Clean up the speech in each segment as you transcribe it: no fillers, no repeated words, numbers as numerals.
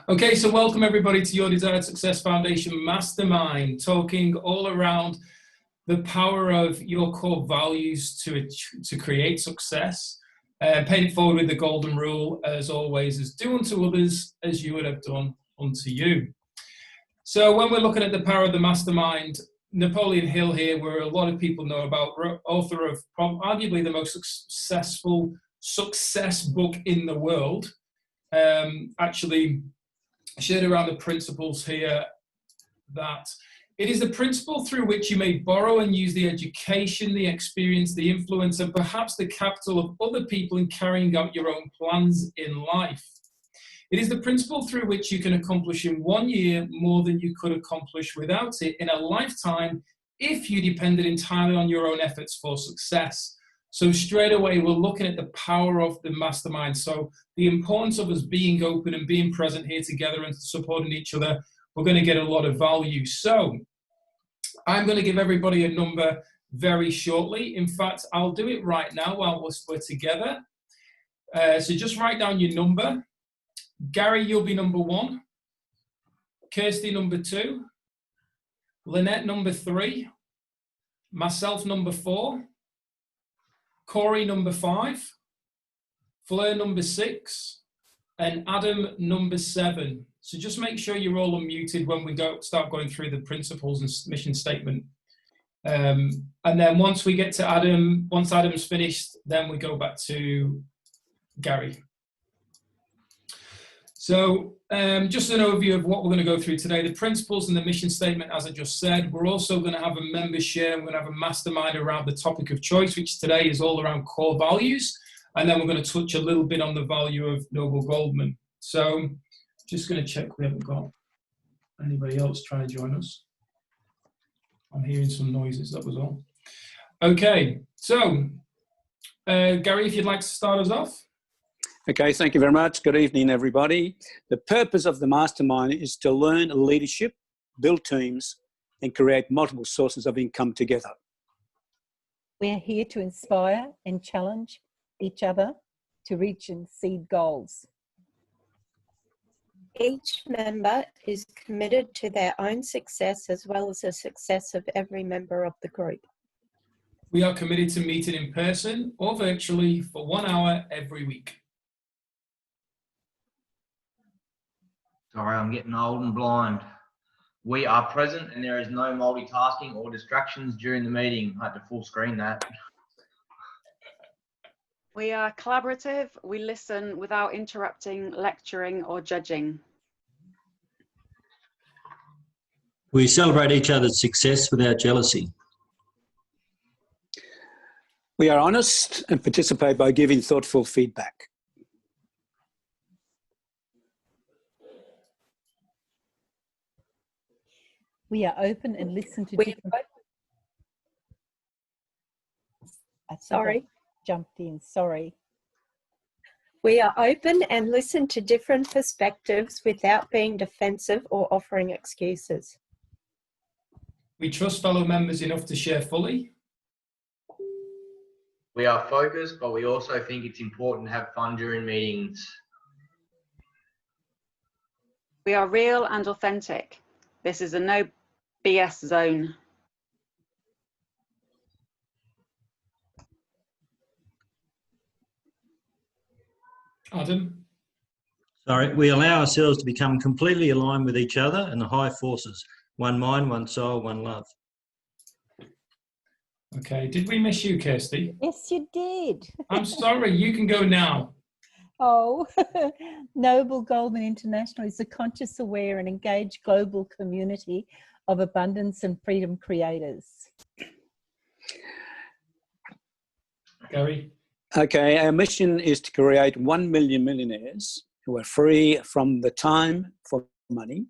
Okay, so welcome everybody to your Desired Success Foundation Mastermind, talking all around the power of your core values to create success. Paying it forward with the golden rule, as always, is do unto others as you would have done unto you. So when we're looking at the power of the mastermind, Napoleon Hill here, where a lot of people know about, author of arguably the most successful success book in the world, actually shared around the principles here that it is the principle through which you may borrow and use the education, the experience, the influence, and perhaps the capital of other people in carrying out your own plans in life. It is the principle through which you can accomplish in 1 year more than you could accomplish without it in a lifetime if you depended entirely on your own efforts for success. So straight away, we're looking at the power of the mastermind. So the importance of us being open and being present here together and supporting each other, we're going to get a lot of value. So I'm going to give everybody a number very shortly. In fact, I'll do it right now while we're together. So just write down your number. Gary, you'll be number 1. Kirsty, number 2. Lynette, number 3. Myself, number 4. Corey, number 5. Fleur, number 6. And Adam, number 7. So just make sure you're all unmuted when we start going through the principles and mission statement. And then once we get to Adam, once Adam's finished, then we go back to Gary. So just an overview of what we're going to go through today, the principles and the mission statement, as I just said. We're also going to have a member share. We're going to have a mastermind around the topic of choice, which today is all around core values. And then we're going to touch a little bit on the value of Noble Goldman. So just going to check we haven't got anybody else trying to join us. I'm hearing some noises, that was all. Okay, so Gary, if you'd like to start us off. Okay, thank you very much. Good evening, everybody. The purpose of the mastermind is to learn leadership, build teams, and create multiple sources of income together. We're here to inspire and challenge each other to reach and exceed goals. Each member is committed to their own success as well as the success of every member of the group. We are committed to meeting in person or virtually for 1 hour every week. Sorry, I'm getting old and blind. We are present and there is no multitasking or distractions during the meeting. I had to full screen that. We are collaborative. We listen without interrupting, lecturing, or judging. We celebrate each other's success without jealousy. We are honest and participate by giving thoughtful feedback. We are open and listen to different... Sorry. Jumped in, sorry. We are open and listen to different perspectives without being defensive or offering excuses. We trust fellow members enough to share fully. We are focused, but we also think it's important to have fun during meetings. We are real and authentic. This is a no BS zone. Adam? Sorry, we allow ourselves to become completely aligned with each other and the high forces. One mind, one soul, one love. Okay, did we miss you, Kirsty? Yes, you did. I'm sorry, you can go now. Oh, Noble Goldman International is a conscious, aware and engaged global community of abundance and freedom creators. Gary? Okay, our mission is to create 1 million millionaires who are free from the time for money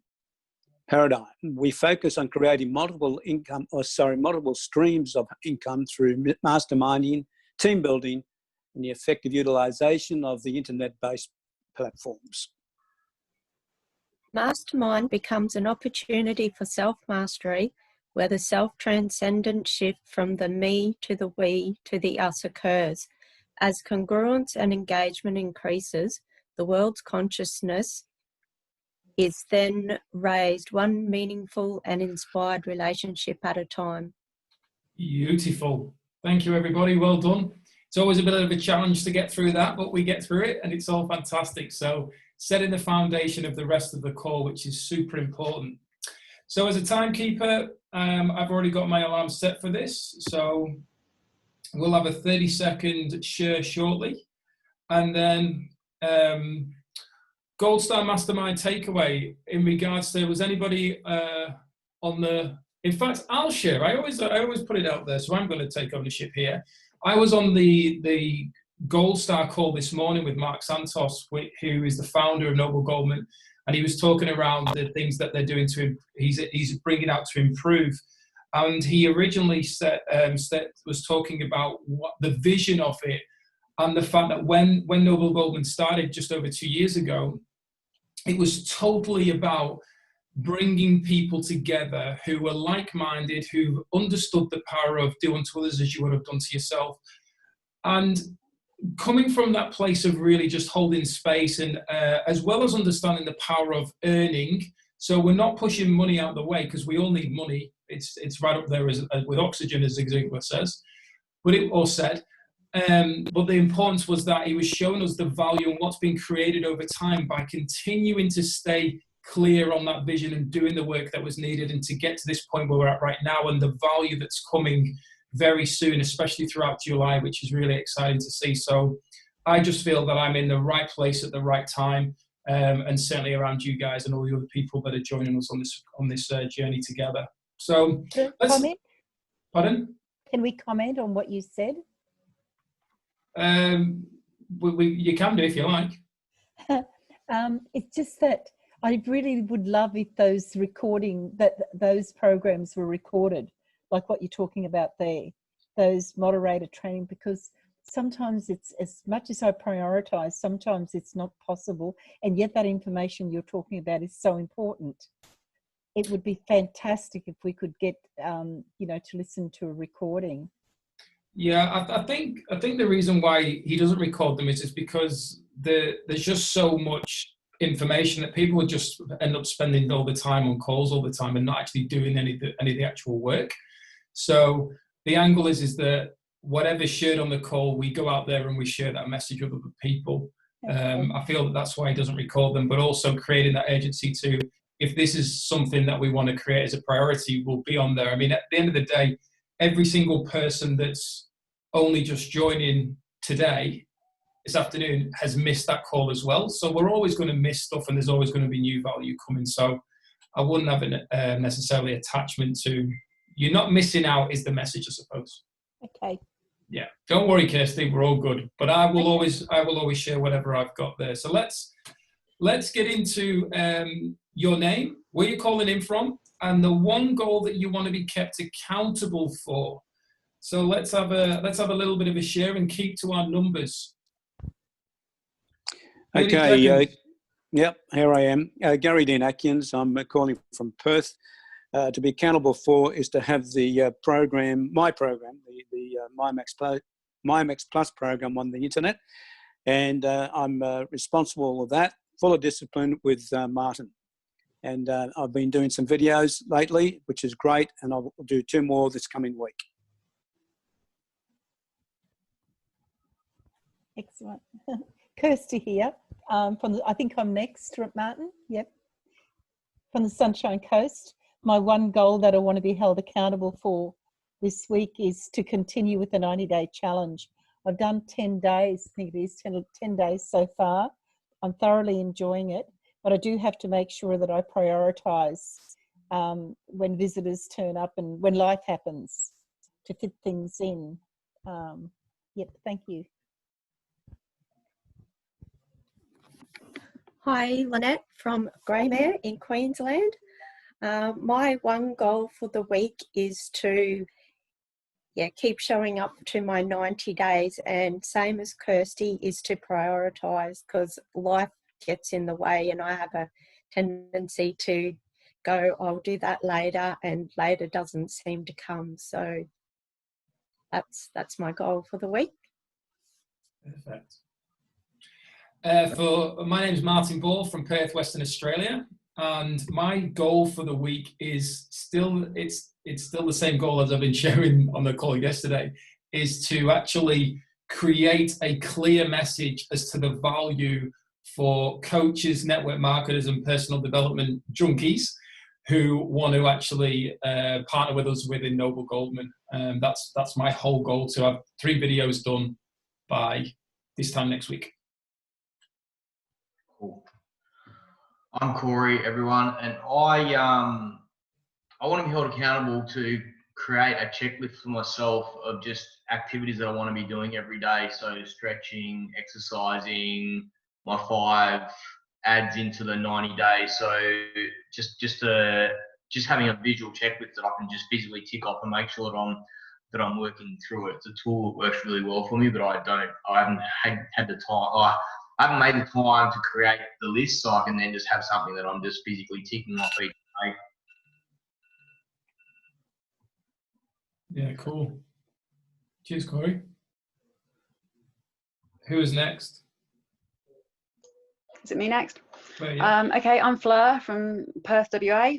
paradigm. We focus on creating multiple streams of income through masterminding, team building, and the effective utilization of the internet-based platforms. Mastermind becomes an opportunity for self-mastery, where the self-transcendent shift from the me to the we to the us occurs. As congruence and engagement increases, the world's consciousness is then raised one meaningful and inspired relationship at a time. Beautiful. Thank you, everybody. Well done. It's always a bit of a challenge to get through that, but we get through it and it's all fantastic. So setting the foundation of the rest of the call, which is super important. So as a timekeeper, I've already got my alarm set for this. So we'll have a 30-second share shortly. And then Gold Star Mastermind takeaway in regards to, was anybody on the, in fact, I'll share. I always put it out there, so I'm going to take ownership here. I was on the Gold Star call this morning with Mark Santos, who is the founder of Noble Goldman, and he was talking around the things that they're doing to, he's bringing out to improve. And he originally was talking about what the vision of it, and the fact that when Noble Goldman started just over 2 years ago, it was totally about bringing people together who were like-minded, who understood the power of do unto others as you would have done to yourself. And coming from that place of really just holding space, and as well as understanding the power of earning. So we're not pushing money out the way, because we all need money. It's right up there with oxygen, as Ziegler says, but the importance was that he was showing us the value and what's been created over time by continuing to stay clear on that vision and doing the work that was needed, and to get to this point where we're at right now, and the value that's coming very soon, especially throughout July, which is really exciting to see. So I just feel that I'm in the right place at the right time, and certainly around you guys and all the other people that are joining us on this journey together. So comment? Pardon? Can we comment on what you said? You can do if you like. It's just that I really would love if those programs were recorded, like what you're talking about there, those moderator training, because sometimes it's, as much as I prioritize, sometimes it's not possible, and yet that information you're talking about is so important. It would be fantastic if we could get, to listen to a recording. Yeah, I think the reason why he doesn't record them is because there's just so much information that people would just end up spending all the time on calls all the time and not actually doing any of the actual work. So the angle is that whatever's shared on the call, we go out there and we share that message with other people. I feel that's why he doesn't record them, but also creating that urgency to, if this is something that we want to create as a priority, we'll be on there. I mean, at the end of the day, every single person that's only just joining today, this afternoon, has missed that call as well. So we're always going to miss stuff, and there's always going to be new value coming. So I wouldn't have necessarily attachment to, you're not missing out is the message, I suppose. Okay. Yeah. Don't worry, Kirsty, we're all good. But I will always share whatever I've got there. So let's get into your name, where you're calling in from, and the one goal that you want to be kept accountable for. So let's have a little bit of a share and keep to our numbers. Okay. Yep, here I am. Gary Dean Atkins. I'm calling from Perth. To be accountable for is to have the program, the MyMax Plus program on the internet, and I'm responsible for that, full of discipline with Martin. And I've been doing some videos lately, which is great, and I'll do 2 more this coming week. Excellent. Kirsty here. I think I'm next, Martin. Yep. From the Sunshine Coast. My one goal that I want to be held accountable for this week is to continue with the 90-day challenge. I've done 10 days, I think it is 10 days so far. I'm thoroughly enjoying it, but I do have to make sure that I prioritise when visitors turn up and when life happens to fit things in. Yep, thank you. Hi, Lynette from Greymare in Queensland. My one goal for the week is to keep showing up to my 90 days, and same as Kirsty, is to prioritise, because life gets in the way and I have a tendency to go, I'll do that later, and later doesn't seem to come. So that's my goal for the week. Perfect. My name is Martin Ball from Perth, Western Australia. And my goal for the week is still, it's still the same goal as I've been sharing on the call yesterday, is to actually create a clear message as to the value for coaches, network marketers, and personal development junkies who want to actually partner with us within Noble Goldman. That's my whole goal, to have 3 videos done by this time next week. Cool. I'm Corey, everyone, and I want to be held accountable to create a checklist for myself of just activities that I want to be doing every day. So stretching, exercising, my 5 adds into the 90 days. So just having a visual checklist that I can just physically tick off and make sure that I'm working through it. It's a tool that works really well for me, but I haven't had the time. I haven't made the time to create the list, so I can then just have something that I'm just physically ticking off each day. Yeah, cool. Cheers, Corey. Who is next? Is it me next? Well, yeah. Okay, I'm Fleur from Perth, WA.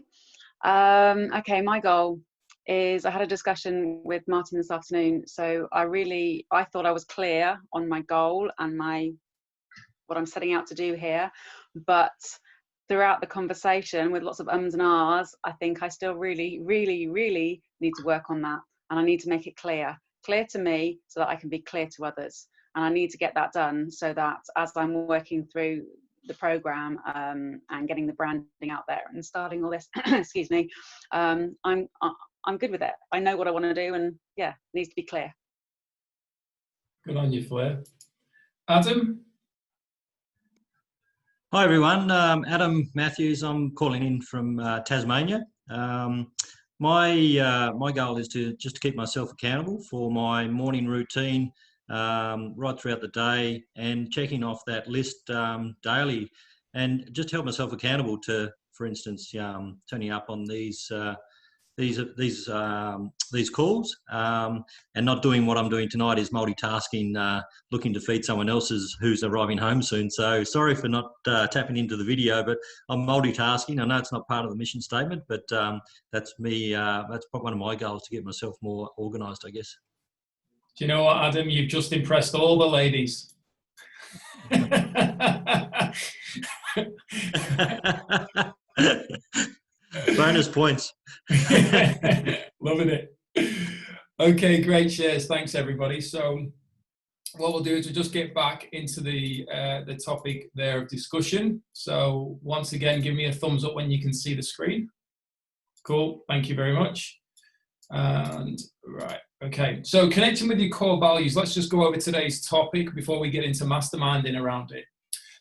Okay, my goal is, I had a discussion with Martin this afternoon. So I thought I was clear on my goal and what I'm setting out to do here. But throughout the conversation with lots of ums and ahs, I think I still really, really, really need to work on that. And I need to make it clear to me so that I can be clear to others. And I need to get that done so that as I'm working through the program and getting the branding out there and starting all this, excuse me, I'm good with it. I know what I want to do, and yeah, it needs to be clear. Good on you, Fleur. Adam? Hi everyone, Adam Matthews. I'm calling in from Tasmania. My goal is to keep myself accountable for my morning routine right throughout the day, and checking off that list daily, and just help myself accountable to, for instance, turning up on these calls, and not doing what I'm doing tonight, is multitasking, looking to feed someone else's who's arriving home soon. So sorry for not tapping into the video, but I'm multitasking. I know it's not part of the mission statement, but that's me. That's one of my goals, to get myself more organised, I guess. Do you know what, Adam? You've just impressed all the ladies. Bonus points. Loving it. Okay, great shares. Thanks, everybody. So what we'll do is we'll just get back into the topic there of discussion. So once again, give me a thumbs up when you can see the screen. Cool. Thank you very much. And right. Okay. So connecting with your core values. Let's just go over today's topic before we get into masterminding around it.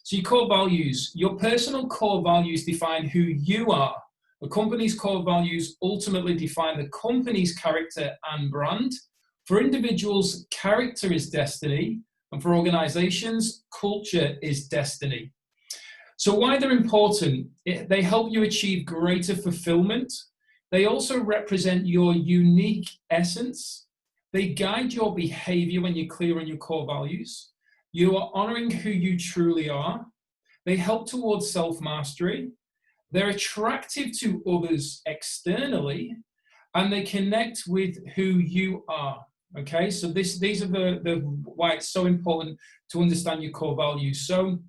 So your core values, your personal core values define who you are. The company's core values ultimately define the company's character and brand. For individuals, character is destiny, and for organizations, culture is destiny. So why they're important? They help you achieve greater fulfillment. They also represent your unique essence. They guide your behavior when you're clear on your core values. You are honoring who you truly are. They help towards self-mastery. They're attractive to others externally, and they connect with who you are. Okay, so these are the why it's so important to understand your core values. So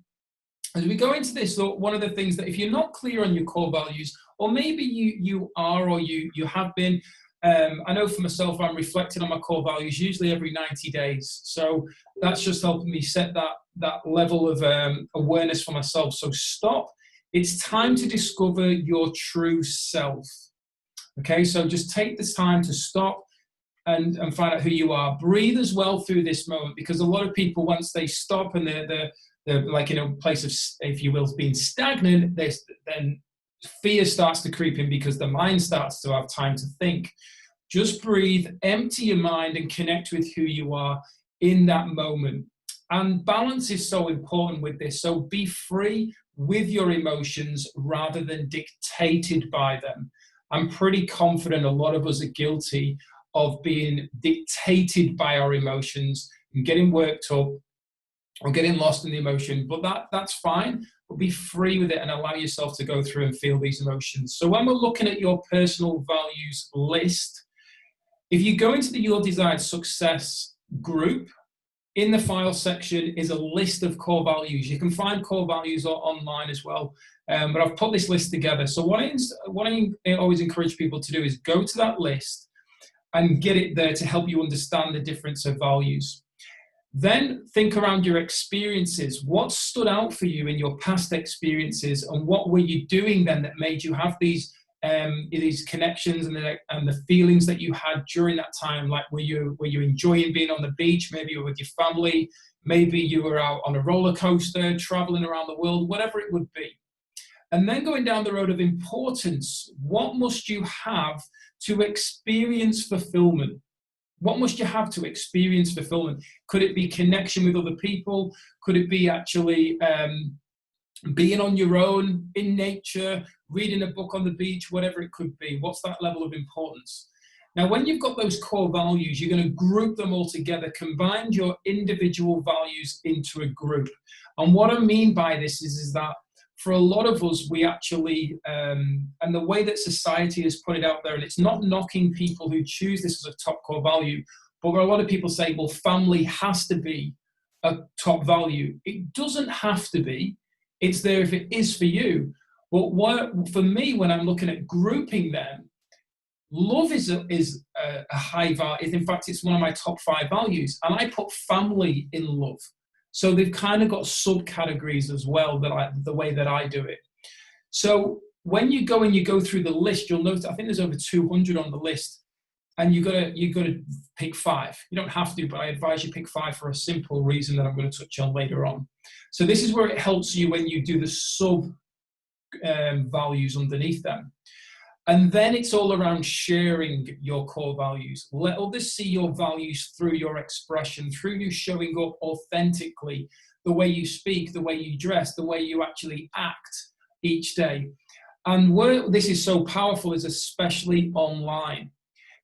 as we go into this, one of the things that if you're not clear on your core values, or maybe you are, or you have been, I know for myself, I'm reflecting on my core values usually every 90 days. So that's just helping me set that level of awareness for myself. So stop. It's time to discover your true self. Okay, so just take this time to stop and find out who you are. Breathe as well through this moment, because a lot of people, once they stop and they're like in a place of, if you will, being stagnant, then fear starts to creep in because the mind starts to have time to think. Just breathe, empty your mind, and connect with who you are in that moment. And balance is so important with this. So be free with your emotions rather than dictated by them. I'm pretty confident a lot of us are guilty of being dictated by our emotions and getting worked up or getting lost in the emotion, but that's fine. but be free with it and allow yourself to go through and feel these emotions. So when we're looking at your personal values list, if you go into the Your Desired Success group, in the file section is a list of core values. You can find core values online as well, but I've put this list together. So what I always encourage people to do is go to that list and get it there to help you understand the difference of values. Then think around your experiences. What stood out for you in your past experiences, and what were you doing then that made you have these connections and the feelings that you had during that time? Like, were you enjoying being on the beach? Maybe you were with your family. Maybe you were out on a roller coaster, traveling around the world, whatever it would be. And then going down the road of importance, what must you have to experience fulfillment? What must you have to experience fulfillment? Could it be connection with other people? Could it be actually being on your own, in nature, reading a book on the beach, whatever it could be? What's that level of importance? Now, when you've got those core values, you're going to group them all together, combine your individual values into a group. And what I mean by this is that for a lot of us, we actually, and the way that society has put it out there, and it's not knocking people who choose this as a top core value, but where a lot of people say, well, family has to be a top value. It doesn't have to be. It's there if it is for you. But for me, when I'm looking at grouping them, love is a high value. In fact, it's one of my top 5 values. And I put family in love. So they've kind of got subcategories as well, the way that I do it. So when you go through the list, you'll notice, I think there's over 200 on the list, and you got to pick 5. You don't have to, but I advise you pick 5 for a simple reason that I'm going to touch on later on. So this is where it helps you when you do the sub values underneath them. And then it's all around sharing your core values. Let others see your values through your expression, through you showing up authentically, the way you speak, the way you dress, the way you actually act each day. And where this is so powerful is especially online,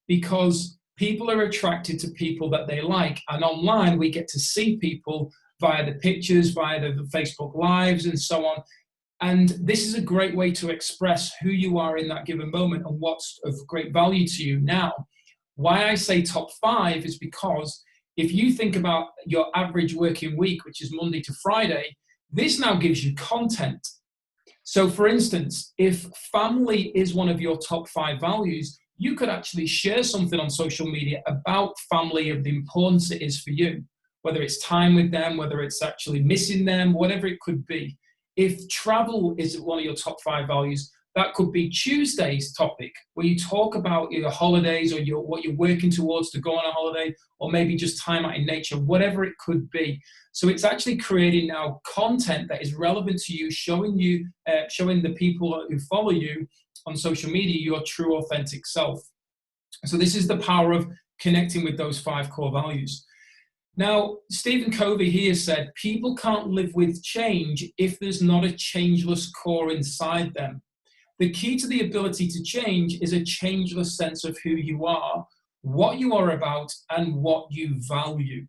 because people are attracted to people that they like. And online, we get to see people via the pictures, via the Facebook Lives, and so on. And this is a great way to express who you are in that given moment and what's of great value to you. Now, why I say top 5 is because if you think about your average working week, which is Monday to Friday, this now gives you content. So for instance, if family is one of your top 5 values, you could actually share something on social media about family, of the importance it is for you, whether it's time with them, whether it's actually missing them, whatever it could be. If travel is one of your top 5 values, that could be Tuesday's topic, where you talk about your holidays or what you're working towards to go on a holiday, or maybe just time out in nature, whatever it could be. So it's actually creating now content that is relevant to you, showing the people who follow you on social media your true, authentic self. So this is the power of connecting with those 5 core values. Now, Stephen Covey here said, people can't live with change if there's not a changeless core inside them. The key to the ability to change is a changeless sense of who you are, what you are about, and what you value.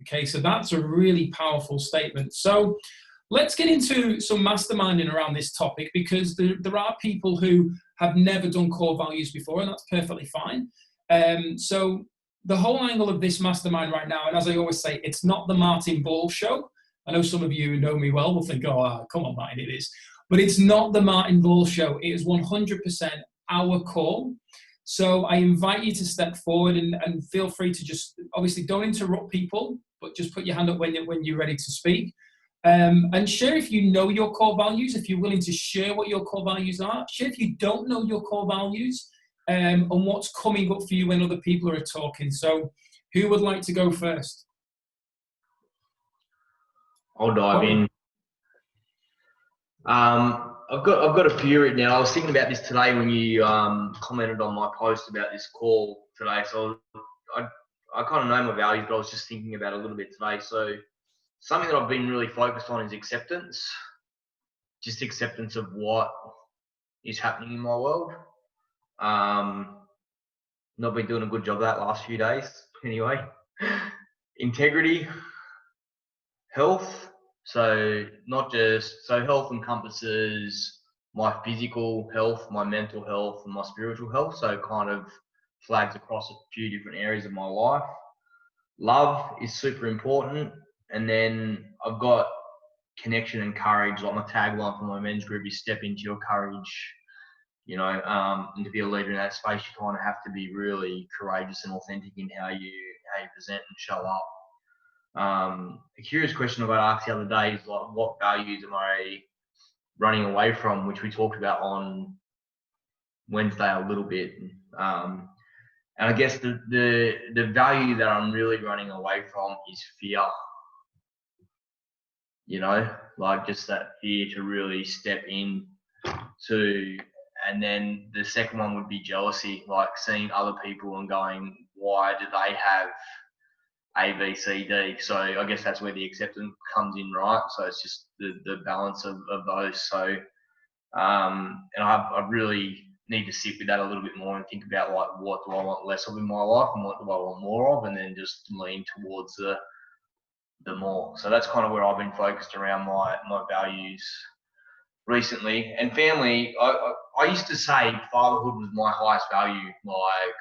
Okay, so that's a really powerful statement. So let's get into some masterminding around this topic, because there are people who have never done core values before, and that's perfectly fine. So the whole angle of this mastermind right now, and as I always say, it's not the Martin Ball show. I know some of you who know me well will think, oh, come on, Martin, it is. But it's not the Martin Ball show. It is 100% our call. So I invite you to step forward and feel free to just, obviously don't interrupt people, but just put your hand up when you're ready to speak. And share if you know your core values, if you're willing to share what your core values are. Share if you don't know your core values, and what's coming up for you when other people are talking. So who would like to go first? I'll dive in. I've got a few written down. I was thinking about this today when you commented on my post about this call today. So I kind of know my values, but I was just thinking about it a little bit today. So something that I've been really focused on is acceptance. Just acceptance of what is happening in my world. Not been doing a good job of that last few days. Anyway, integrity, health, So health encompasses my physical health, my mental health, and my spiritual health. So it kind of flags across a few different areas of my life. Love is super important. And then I've got connection and courage. Like my tagline for my men's group is step into your courage. And to be a leader in that space, you kind of have to be really courageous and authentic in how you present and show up. A curious question I got asked the other day is like, what values am I running away from, which we talked about on Wednesday a little bit. And I guess the value that I'm really running away from is fear. Like just that fear to really step in to, and then the second one would be jealousy, like seeing other people and going, why do they have A, B, C, D? So I guess that's where the acceptance comes in, right? So it's just the balance of those. So, and I really need to sit with that a little bit more and think about like, what do I want less of in my life and what do I want more of, and then just lean towards the more. So that's kind of where I've been focused around my values recently. And family, I used to say fatherhood was my highest value, like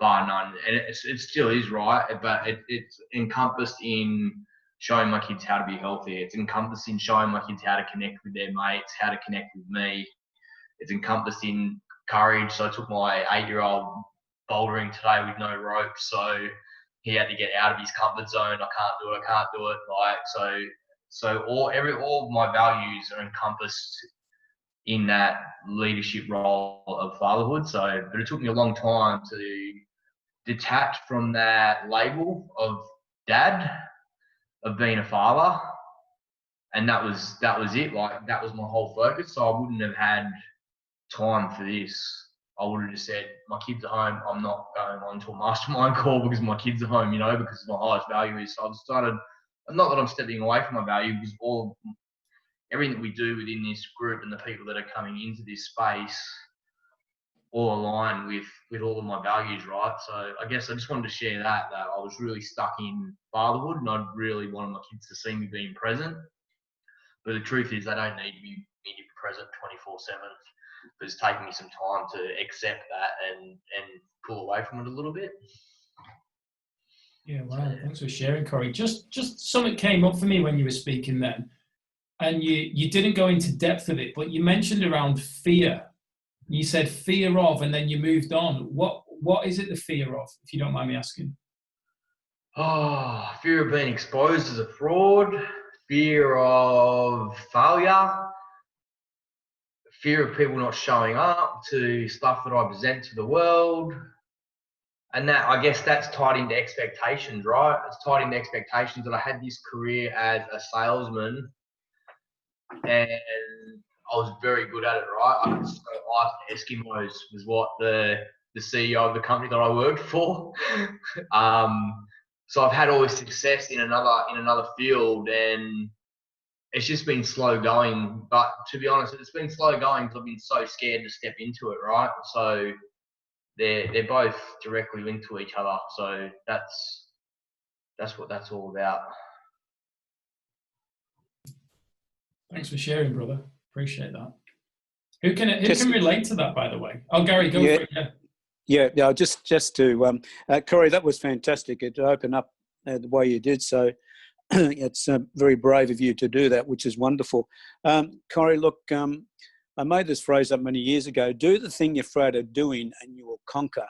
bar none, and it still is, right? But it's encompassed in showing my kids how to be healthy. It's encompassed in showing my kids how to connect with their mates, how to connect with me. It's encompassed in courage. So I took my 8-year-old bouldering today with no rope, so he had to get out of his comfort zone. I can't do it. Like so all of my values are encompassed in that leadership role of fatherhood. So, but it took me a long time to detach from that label of dad, of being a father, and that was it. Like that was my whole focus. So I wouldn't have had time for this. I would have just said, my kids are home. I'm not going on to a mastermind call because my kids are home, because my highest value is. So I've started, not that I'm stepping away from my value, because everything that we do within this group and the people that are coming into this space all align with all of my values, right? So I guess I just wanted to share that I was really stuck in fatherhood and I really wanted my kids to see me being present. But the truth is they don't need me to be present 24/7. But it's taken me some time to accept that and pull away from it a little bit. Yeah, wow. Thanks for sharing, Corey. Just something came up for me when you were speaking then. And you didn't go into depth of it, but you mentioned around fear. You said fear of, and then you moved on. What is it the fear of, if you don't mind me asking? Oh, fear of being exposed as a fraud, fear of failure, fear of people not showing up to stuff that I present to the world. And that, I guess that's tied into expectations, right? It's tied into expectations that I had this career as a salesman and I was very good at it, right? I could sell ice to Eskimos was what the CEO of the company that I worked for. So I've had all this success in another field, and it's just been slow going. But to be honest, it's been slow going because I've been so scared to step into it, right? So they're both directly linked to each other. So that's what that's all about. Thanks for sharing, brother. Appreciate that. Who can relate to that, by the way? Oh, Gary, go for it. Yeah. Just to Corey, that was fantastic. It opened up the way you did. So it's very brave of you to do that, which is wonderful. Corey, look, I made this phrase up many years ago: "Do the thing you're afraid of doing, and you will conquer."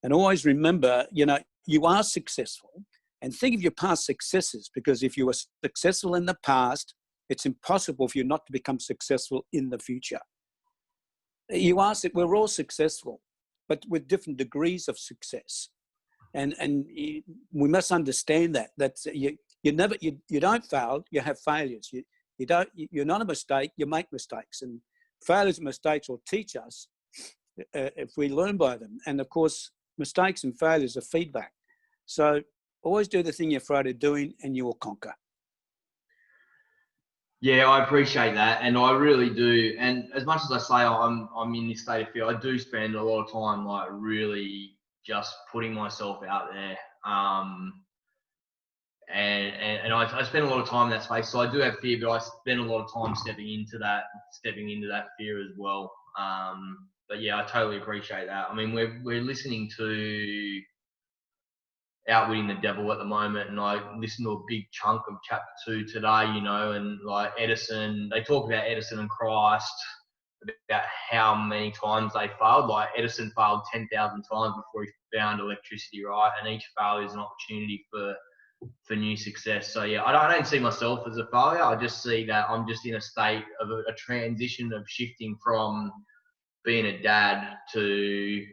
And always remember, you are successful, and think of your past successes, because if you were successful in the past, it's impossible for you not to become successful in the future. We're all successful, but with different degrees of success, and we must understand that you don't fail, you have failures. You're not a mistake, you make mistakes, and failures and mistakes will teach us if we learn by them. And of course, mistakes and failures are feedback. So always do the thing you're afraid of doing, and you will conquer. Yeah, I appreciate that, and I really do. And as much as I say I'm in this state of fear, I do spend a lot of time like really just putting myself out there. and I spend a lot of time in that space. So I do have fear, but I spend a lot of time stepping into that fear as well. But yeah, I totally appreciate that. I mean, we're listening to Outwitting the Devil at the moment, and I listened to a big chunk of chapter 2 today, you know, and like Edison, they talk about Edison and Christ, about how many times they failed. Like Edison failed 10,000 times before he found electricity, right? And each failure is an opportunity for new success. So yeah, I don't see myself as a failure. I just see that I'm just in a state of a transition of shifting from being a dad to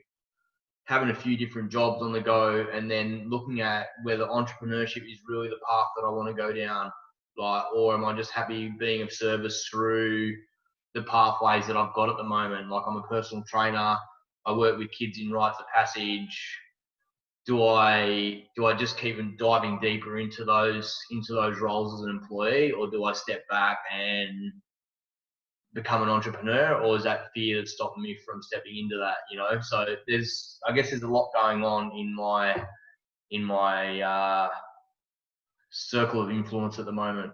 having a few different jobs on the go, and then looking at whether entrepreneurship is really the path that I want to go down, like, or am I just happy being of service through the pathways that I've got at the moment? Like, I'm a personal trainer, I work with kids in rites of passage. Do I just keep diving deeper into those roles as an employee, or do I step back and become an entrepreneur, or is that fear that's stopping me from stepping into that, you know? So I guess there's a lot going on in my circle of influence at the moment.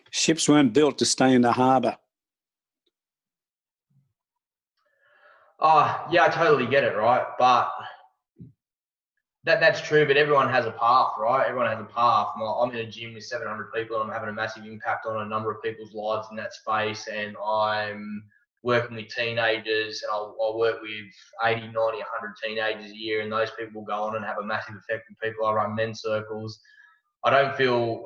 Ships weren't built to stay in the harbour. Oh, yeah, I totally get it, right? But that's true, but everyone has a path, right? Everyone has a path. I'm in a gym with 700 people, and I'm having a massive impact on a number of people's lives in that space, and I'm working with teenagers, and I'll work with 80, 90, 100 teenagers a year, and those people will go on and have a massive effect on people. I run men's circles. I don't feel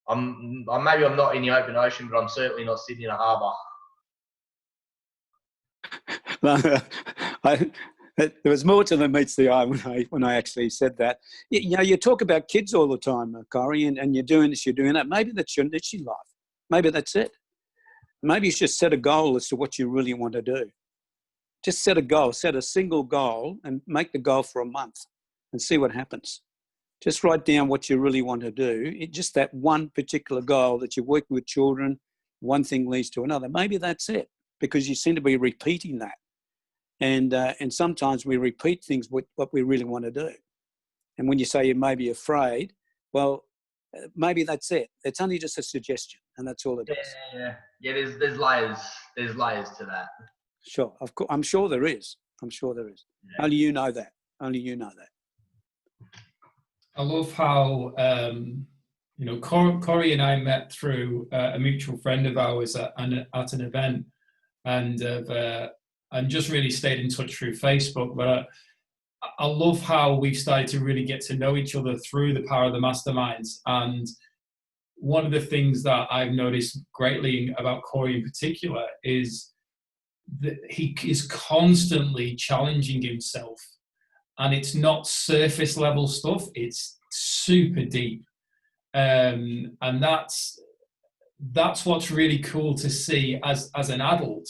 maybe I'm not in the open ocean, but I'm certainly not sitting in a harbour. There was more to than meets the eye when I actually said that. You know, you talk about kids all the time, Corey, and you're doing this, you're doing that. Maybe that's your niche in life. Maybe that's it. Maybe you should set a goal as to what you really want to do. Just set a goal, set a single goal, and make the goal for a month and see what happens. Just write down what you really want to do. Just that one particular goal that you're working with children, one thing leads to another. Maybe that's it, because you seem to be repeating that. And sometimes we repeat things what we really want to do. And when you say you may be afraid, well, maybe that's it. It's only just a suggestion, and that's all it is. Yeah. There's layers. There's layers to that. Sure, of course. I'm sure there is. Yeah. Only you know that. I love how Corey and I met through a mutual friend of ours at an event, and just really stayed in touch through Facebook. But I love how we've started to really get to know each other through the power of the masterminds. And one of the things that I've noticed greatly about Corey in particular is that he is constantly challenging himself. And it's not surface level stuff, it's super deep. And that's what's really cool to see as an adult,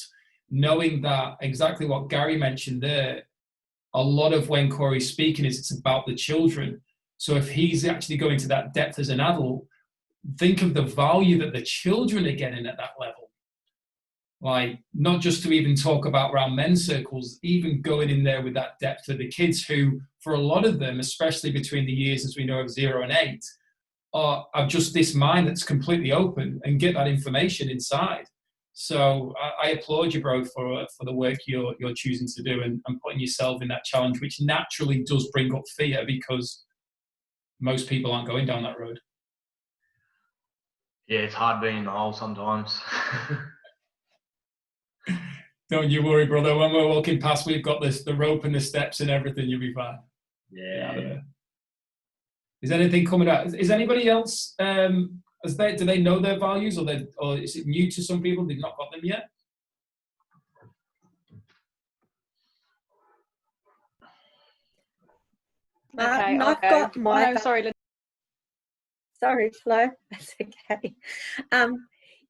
knowing that exactly what Gary mentioned there, a lot of when Corey's speaking is it's about the children. So if he's actually going to that depth as an adult, think of the value that the children are getting at that level. Like, not just to even talk about around men's circles, even going in there with that depth of the kids who, for a lot of them, especially between the years, as we know, of 0 and 8, are just this mind that's completely open and get that information inside. So I applaud you, bro, for the work you're choosing to do and putting yourself in that challenge, which naturally does bring up fear because most people aren't going down that road. Yeah, it's hard being in the hole sometimes. Don't you worry, brother. When we're walking past, we've got the rope and the steps and everything. You'll be fine. Yeah. Is anything coming out? Is anybody else? Do they know their values, or is it new to some people? They've not got them yet. Okay, I've got my. Oh, no, sorry, Lynn. Sorry, Flo. That's okay.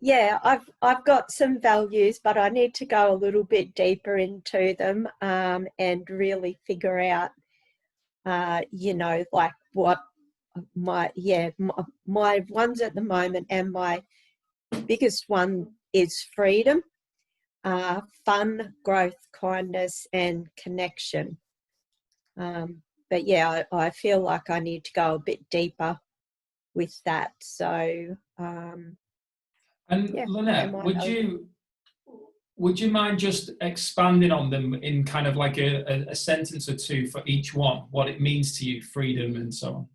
Yeah, I've got some values, but I need to go a little bit deeper into them and really figure out, like what my ones at the moment, and my biggest one is freedom, fun, growth, kindness, and connection. but yeah, I feel like I need to go a bit deeper with that. So And yeah, Lynette, would you mind just expanding on them in kind of like a sentence or two for each one, what it means to you, freedom and so on?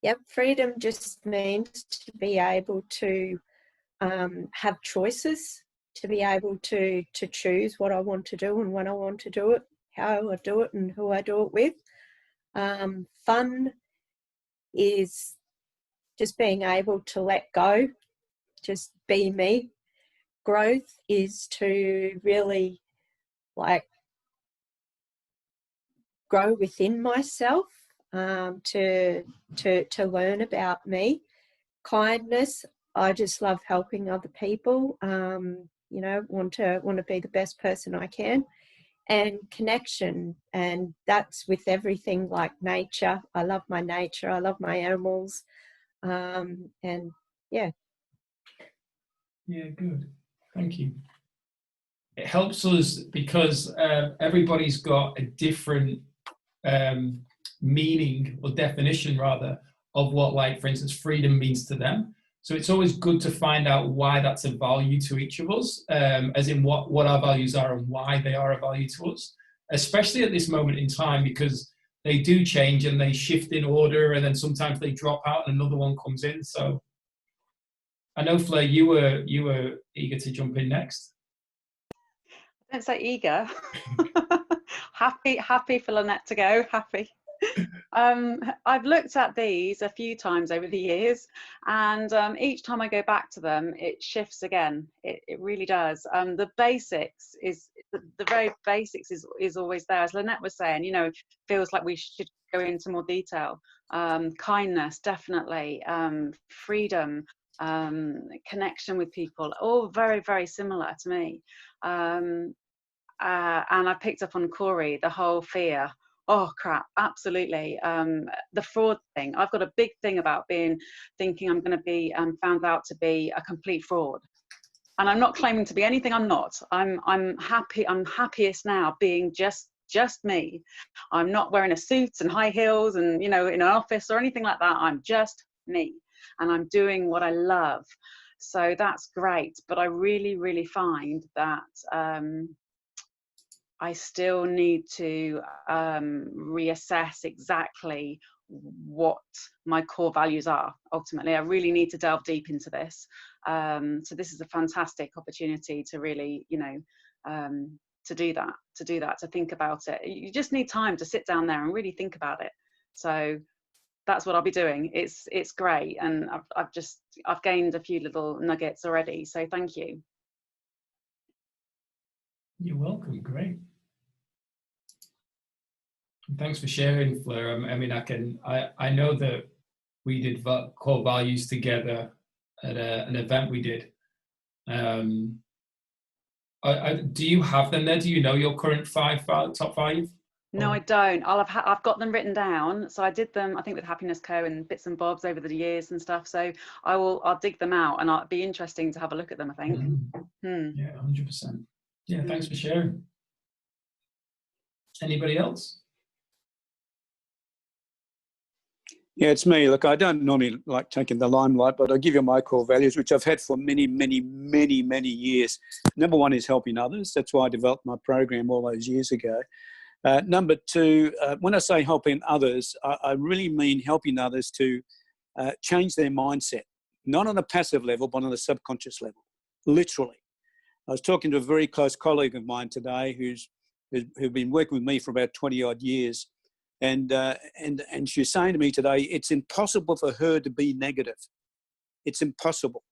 Yep, freedom just means to be able to have choices, to be able to choose what I want to do and when I want to do it, how I do it and who I do it with. Fun is just being able to let go, just be me. Growth is to really like grow within myself, to learn about me. Kindness, I just love helping other people. You know, want to be the best person I can. And connection, and that's with everything like nature. I love my nature. I love my animals, and yeah. Yeah, good. Thank you. It helps us because everybody's got a different meaning or definition rather of what, like, for instance, freedom means to them. So it's always good to find out why that's a value to each of us, as in what our values are and why they are a value to us, especially at this moment in time, because they do change and they shift in order, and then sometimes they drop out and another one comes in. So I know, Fleur, you were eager to jump in next. Don't say eager. happy for Lynette to go. Happy. I've looked at these a few times over the years, and each time I go back to them, it shifts again. It really does. The basics is the very basics is always there. As Lynette was saying, you know, feels like we should go into more detail. Kindness, definitely. Freedom. Connection with people, all very, very similar to me. And I picked up on Corey, the whole fear. Oh crap, absolutely. The fraud thing. I've got a big thing about thinking I'm going to be found out to be a complete fraud. And I'm not claiming to be anything I'm not. I'm happy. I'm happiest now being just me. I'm not wearing a suit and high heels and, you know, in an office or anything like that. I'm just me, and I'm doing what I love. So that's great. But I really, really find that I still need to reassess exactly what my core values are. Ultimately, I really need to delve deep into this. So this is a fantastic opportunity to really, you know, to do that, to think about it. You just need time to sit down there and really think about it. So that's what I'll be doing. It's great, and I've gained a few little nuggets already. So thank you. You're welcome. Great. Thanks for sharing, Fleur. I mean, I know that we did core values together at an event we did. Do you have them there? Do you know your current top five? No, I don't. I've got them written down. So I did them, I think, with Happiness Co. and bits and bobs over the years and stuff. So I'll dig them out, and it'll be interesting to have a look at them, I think. Yeah, 100%. Yeah, thanks for sharing. Anybody else? Yeah, it's me. Look, I don't normally like taking the limelight, but I'll give you my core values, which I've had for many, many, many, many years. Number one is helping others. That's why I developed my program all those years ago. Number two, when I say helping others, I really mean helping others to change their mindset, not on a passive level, but on a subconscious level, literally. I was talking to a very close colleague of mine today who's been working with me for about 20 odd years. And she's saying to me today, it's impossible for her to be negative. It's impossible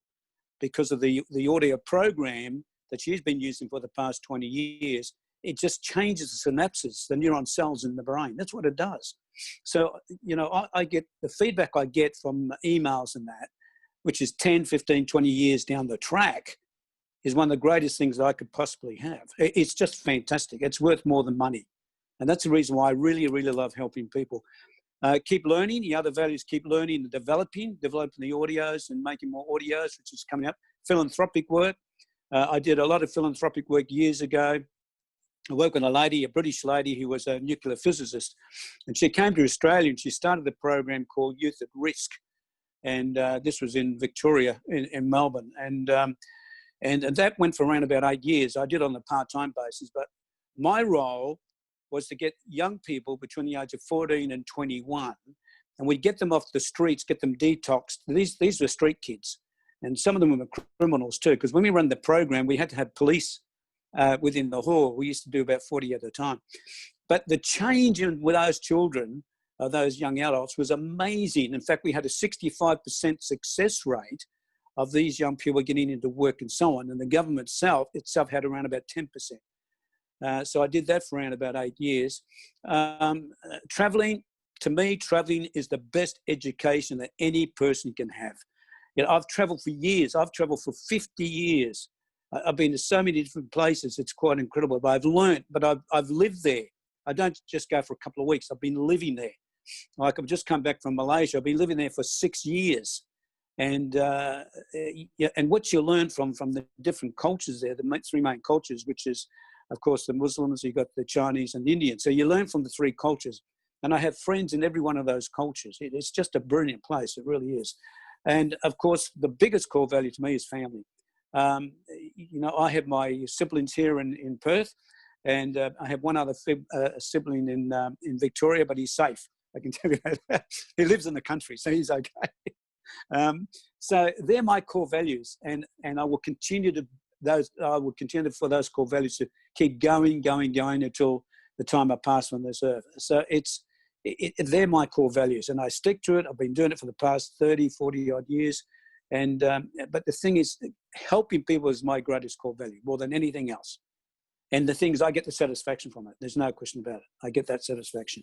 because of the audio program that she's been using for the past 20 years. It just changes the synapses, the neuron cells in the brain. That's what it does. So, you know, I get the feedback I get from emails and that, which is 10, 15, 20 years down the track, is one of the greatest things that I could possibly have. It's just fantastic. It's worth more than money. And that's the reason why I really, really love helping people. Keep learning. The other values, keep learning and developing the audios and making more audios, which is coming up. Philanthropic work. I did a lot of philanthropic work years ago. I worked with a lady, a British lady who was a nuclear physicist, and she came to Australia and she started the program called Youth at Risk. And this was in Victoria, in Melbourne. And that went for around about 8 years. I did it on a part-time basis, but my role was to get young people between the age of 14 and 21, and we'd get them off the streets, get them detoxed. These were street kids, and some of them were criminals too, because when we run the program, we had to have police within the hall. We used to do about 40 at a time. But the change with those children, those young adults, was amazing. In fact, we had a 65% success rate of these young people getting into work and so on, and the government itself had around about 10%. So I did that for around about 8 years. Traveling, to me, traveling is the best education that any person can have. You know, I've traveled for years. I've traveled for 50 years. I've been to so many different places. It's quite incredible. But I've learned, but I've lived there. I don't just go for a couple of weeks. I've been living there. Like, I've just come back from Malaysia. I've been living there for 6 years. And what you learn from the different cultures there, the three main cultures, which is, of course, the Muslims, you've got the Chinese and the Indian. So you learn from the three cultures. And I have friends in every one of those cultures. It's just a brilliant place. It really is. And, of course, the biggest core value to me is family. You know, I have my siblings here in Perth, and I have one other sibling in Victoria, but he's safe. I can tell you that. He lives in the country, so he's okay. So they're my core values, and I will continue for those core values to keep going until the time I pass from this earth. So they're my core values, and I stick to it. I've been doing it for the past 30, 40 odd years. And but the thing is, helping people is my greatest core value, more than anything else. And the thing is, I get the satisfaction from it. There's no question about it. I get that satisfaction.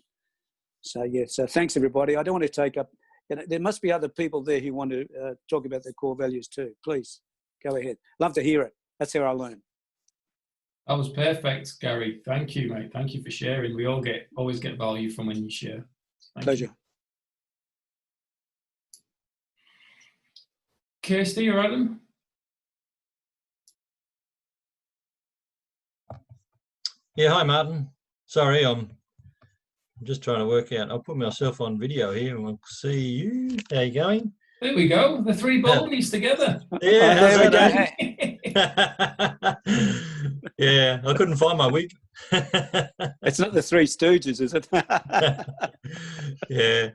So yeah. So thanks everybody. I don't want to take up. You know, there must be other people there who want to talk about their core values too. Please go ahead. Love to hear it. That's how I learn. That was perfect, Gary. Thank you, mate. Thank you for sharing. We always get value from when you share. Pleasure. You. Kirsty or Adam? Yeah, hi Martin. Sorry, I'm just trying to work out. I'll put myself on video here and we'll see you. How you going? There we go. The three Boldies together. Yeah, there we go. Yeah, I couldn't find my wig. It's not the Three Stooges, is it? Yeah.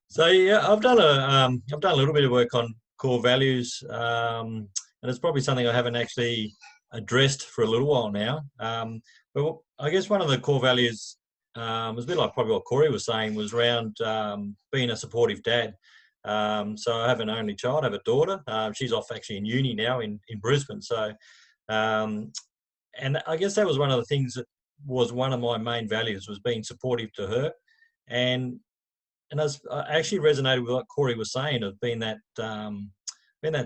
So yeah, I've done a little bit of work on core values, and it's probably something I haven't actually addressed for a little while now. But I guess one of the core values, was a bit like probably what Corey was saying, was around being a supportive dad. So I have an only child, I have a daughter. She's off actually in uni now in Brisbane. So, and I guess that was one of the things that was one of my main values, was being supportive to her. And I actually resonated with what Corey was saying of being that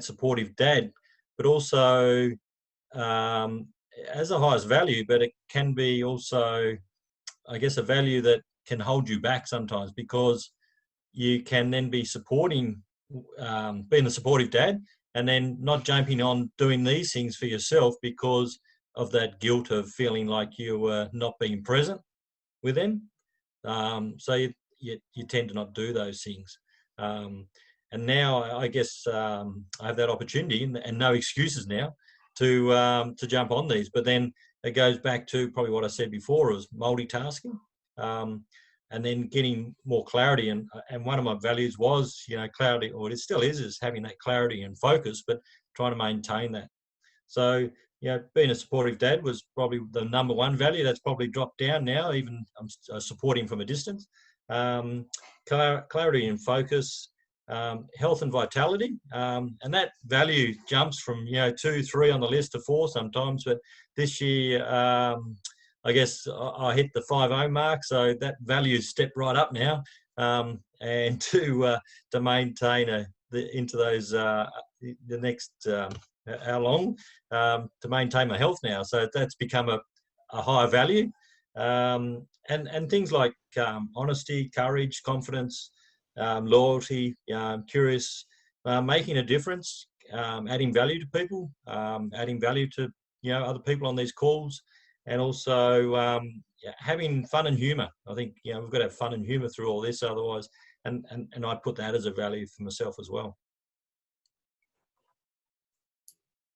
supportive dad, but also as the highest value, but it can be also, I guess, a value that can hold you back sometimes, because you can then be supporting, being a supportive dad, and then not jumping on doing these things for yourself because of that guilt of feeling like you were not being present with them. So you tend to not do those things. And now I guess I have that opportunity and no excuses now to jump on these. But then it goes back to probably what I said before, was multitasking. And then getting more clarity, and one of my values was, you know, clarity, or it still is having that clarity and focus, but trying to maintain that. So, you know, being a supportive dad was probably the number one value. That's probably dropped down now. Even I'm supporting from a distance. Clarity and focus, health and vitality, and that value jumps from 2, 3 on the list to 4 sometimes. But this year, I guess I hit the 5-0 mark, so that value stepped right up now, and to maintain into those the next how long to maintain my health now. So that's become a higher value, and things like honesty, courage, confidence, loyalty, curious, making a difference, adding value to people, adding value to other people on these calls. and also having fun and humour. I think, you know, we've got to have fun and humour through all this, otherwise, and I put that as a value for myself as well.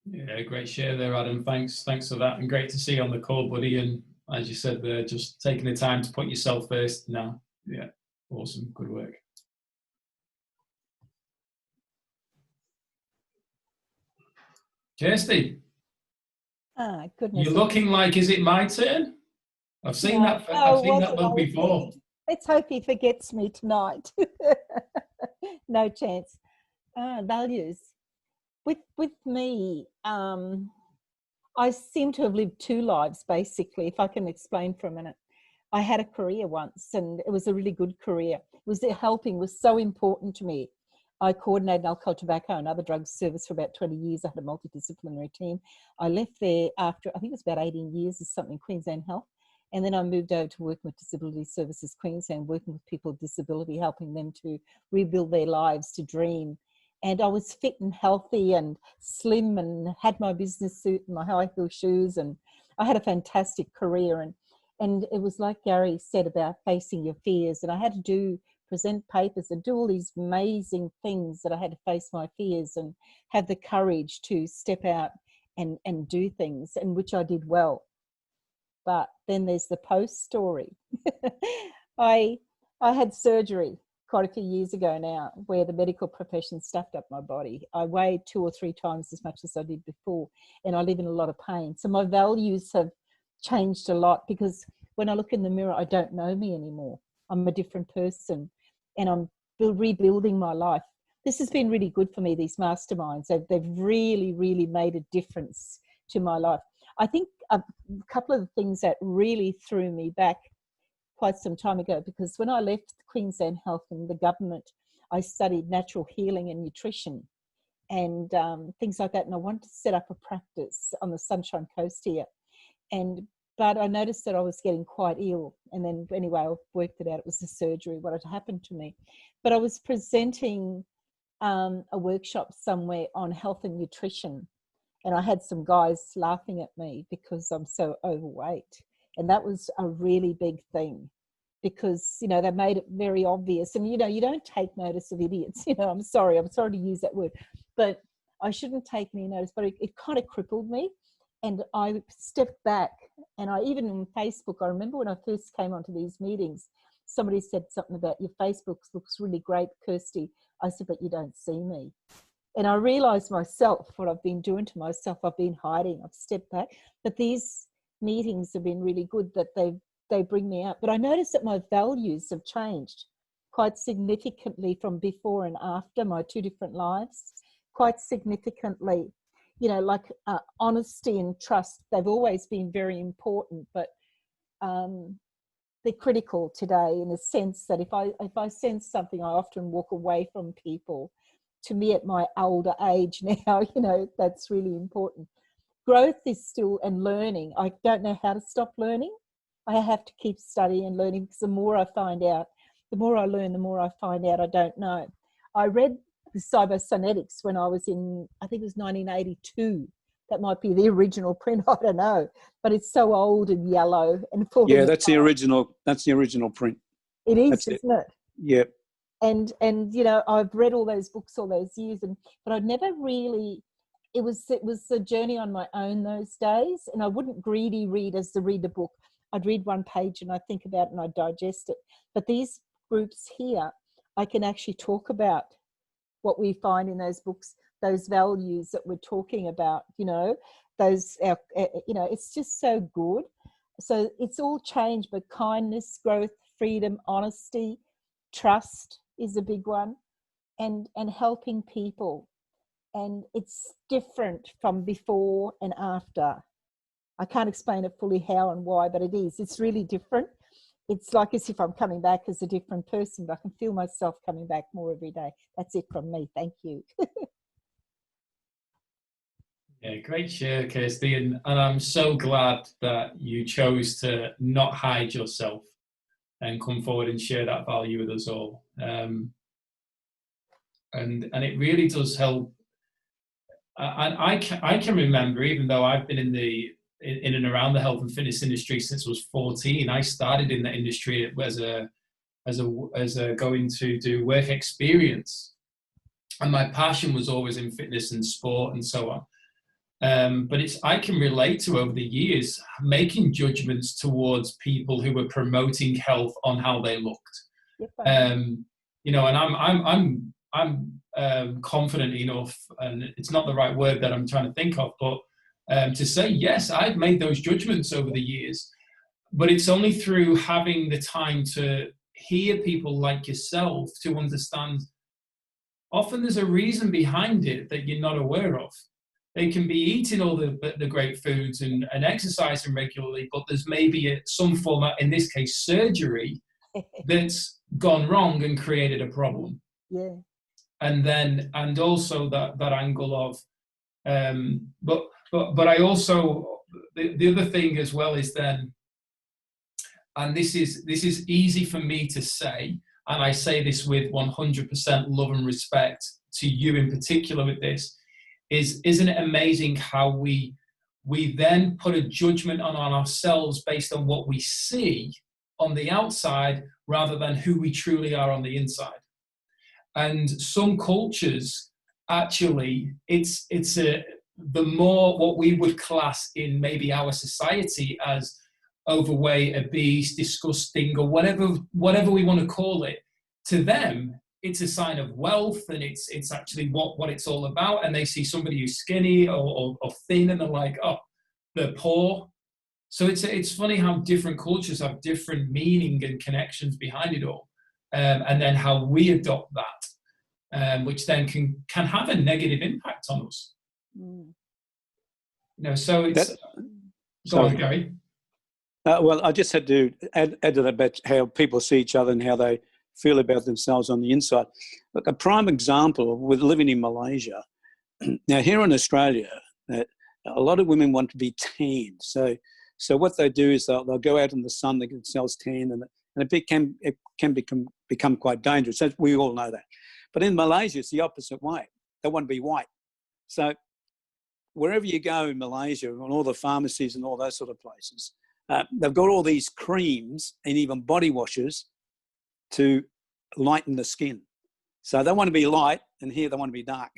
Yeah, great share there, Adam. Thanks for that, and great to see you on the call, buddy. And as you said there, just taking the time to put yourself first now. Yeah, awesome, good work. Kirsty, Goodness. you're looking like, is it my turn? I've seen that. I've seen that look before. Let's hope he forgets me tonight. No chance. Values. With me, I seem to have lived two lives, basically, if I can explain for a minute. I had a career once, and it was a really good career. Helping was so important to me. I coordinated alcohol, tobacco, and other drugs service for about 20 years. I had a multidisciplinary team. I left there after, I think it was about 18 years or something, Queensland Health. And then I moved over to working with Disability Services Queensland, working with people with disability, helping them to rebuild their lives, to dream. And I was fit and healthy and slim and had my business suit and my high heel shoes. And I had a fantastic career. And it was like Gary said about facing your fears. And I had to present papers and do all these amazing things that I had to face my fears and have the courage to step out and do things, and which I did well. But then there's the post story. I had surgery quite a few years ago now, where the medical profession stuffed up my body. I weighed 2 or 3 times as much as I did before, and I live in a lot of pain. So my values have changed a lot, because when I look in the mirror, I don't know me anymore. I'm a different person, and I'm rebuilding my life. This has been really good for me, these masterminds. They've really, really made a difference to my life. I think a couple of the things that really threw me back quite some time ago, because when I left Queensland Health and the government, I studied natural healing and nutrition and things like that. And I wanted to set up a practice on the Sunshine Coast here. But I noticed that I was getting quite ill. And then anyway, I worked it out. It was the surgery, what had happened to me. But I was presenting a workshop somewhere on health and nutrition. And I had some guys laughing at me because I'm so overweight. And that was a really big thing, because, you know, they made it very obvious. And, you know, you don't take notice of idiots. You know, I'm sorry to use that word, but I shouldn't take any notice. But it kind of crippled me. And I stepped back, and I even on Facebook, I remember when I first came onto these meetings, somebody said something about your Facebook looks really great, Kirsty. I said, but you don't see me. And I realized myself, what I've been doing to myself, I've been hiding, I've stepped back. But these meetings have been really good, that they bring me out. But I noticed that my values have changed quite significantly from before and after my 2 different lives, quite significantly. You know, like honesty and trust, they've always been very important, but they're critical today, in a sense that if I sense something, I often walk away from people. To me, at my older age now, you know, that's really important. Growth is still, and learning. I don't know how to stop learning. I have to keep studying and learning, because the more I find out, the more I learn, the more I find out I don't know. I read the Cybernetics when I was in, I think it was 1982. That might be the original print, I don't know. But it's so old and yellow and full. Yeah, that's the original. That's the original print. It is, isn't it? Yep. And you know, I've read all those books all those years, but I'd never really. It was a journey on my own those days, and I wouldn't greedy read as to read the book. I'd read one page and I'd think about it and I'd digest it. But these groups here, I can actually talk about what we find in those books, those values that we're talking about. You know, those. You know, it's just so good. So it's all changed, but kindness, growth, freedom, honesty, trust is a big one, and helping people. And it's different from before and after. I can't explain it fully how and why, but it is. It's really different. It's like as if I'm coming back as a different person, but I can feel myself coming back more every day. That's it from me. Thank you. Yeah, great share, Kirsty. And I'm so glad that you chose to not hide yourself and come forward and share that value with us all. And it really does help. I can remember, even though I've been in in and around the health and fitness industry since I was 14. I started in that industry as a going to do work experience, and my passion was always in fitness and sport and so on. But I can relate to, over the years, making judgments towards people who were promoting health on how they looked. You know, and I'm confident enough, and it's not the right word that I'm trying to think of, but to say, yes, I've made those judgments over the years, but it's only through having the time to hear people like yourself to understand often there's a reason behind it that you're not aware of. They can be eating all the great foods and exercising regularly, but there's maybe some form of, in this case, surgery that's gone wrong and created a problem. Yeah. And also that angle of, but I also, the other thing as well is then, and this is easy for me to say, and I say this with 100% love and respect to you in particular with this, isn't it amazing how we then put a judgment on ourselves based on what we see on the outside rather than who we truly are on the inside. And some cultures, actually, it's the more what we would class in maybe our society as overweight, obese, disgusting, or whatever we want to call it, to them, it's a sign of wealth, and it's actually what it's all about. And they see somebody who's skinny or thin, and they're like, oh, they're poor. So it's funny how different cultures have different meaning and connections behind it all, and then how we adopt that, which then can have a negative impact on us. You know, so it's. Go on, Gary. Well, I just had to add to that about how people see each other and how they feel about themselves on the inside. Look, a prime example with living in Malaysia. Now, here in Australia, a lot of women want to be tanned. So what they do is they'll go out in the sun, they get themselves tanned, and it can become quite dangerous. So we all know that. But in Malaysia, it's the opposite way. They want to be white. So wherever you go in Malaysia, and all the pharmacies and all those sort of places, they've got all these creams and even body washes to lighten the skin. So they want to be light, and here they want to be dark.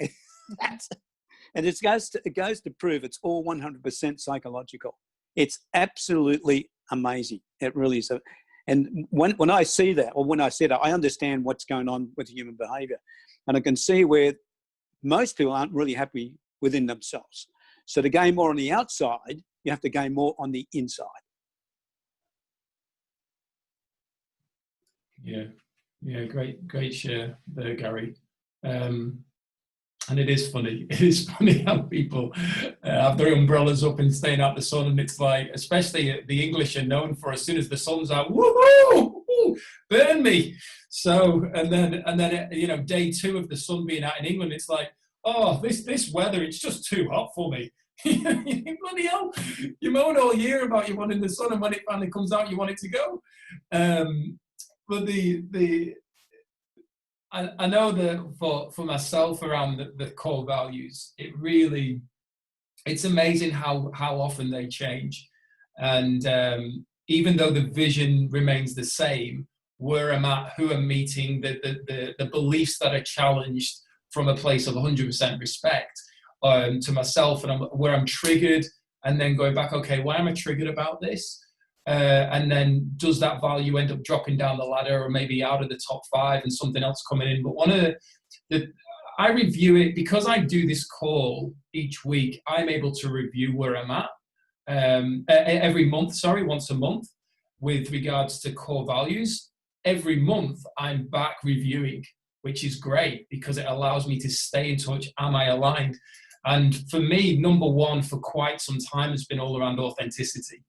And it goes to prove it's all 100% psychological. It's absolutely amazing. It really is. And when I see that, or when I see that, I understand what's going on with human behavior. And I can see where most people aren't really happy within themselves. So to gain more on the outside, you have to gain more on the inside. Yeah, great share there, Gary. And it is funny. It is funny how people have their umbrellas up and staying out the sun, and it's like, especially the English are known for, as soon as the sun's out, woohoo, burn me. So and then you know, day 2 of the sun being out in England, it's like, oh, this weather, it's just too hot for me. Bloody hell, you moan all year about you wanting the sun, and when it finally comes out, you want it to go. But I know that for myself around the core values, it's amazing how often they change. And even though the vision remains the same, where I'm at, who I'm meeting, the beliefs that are challenged from a place of 100% respect to myself, and where I'm triggered, and then going back, okay, why am I triggered about this? And then does that value end up dropping down the ladder, or maybe out of the top 5 and something else coming in? But one of I review it because I do this call each week. I'm able to review where I'm at every month, once a month, with regards to core values. Every month I'm back reviewing, which is great because it allows me to stay in touch. Am I aligned? And for me, number one for quite some time has been all around authenticity.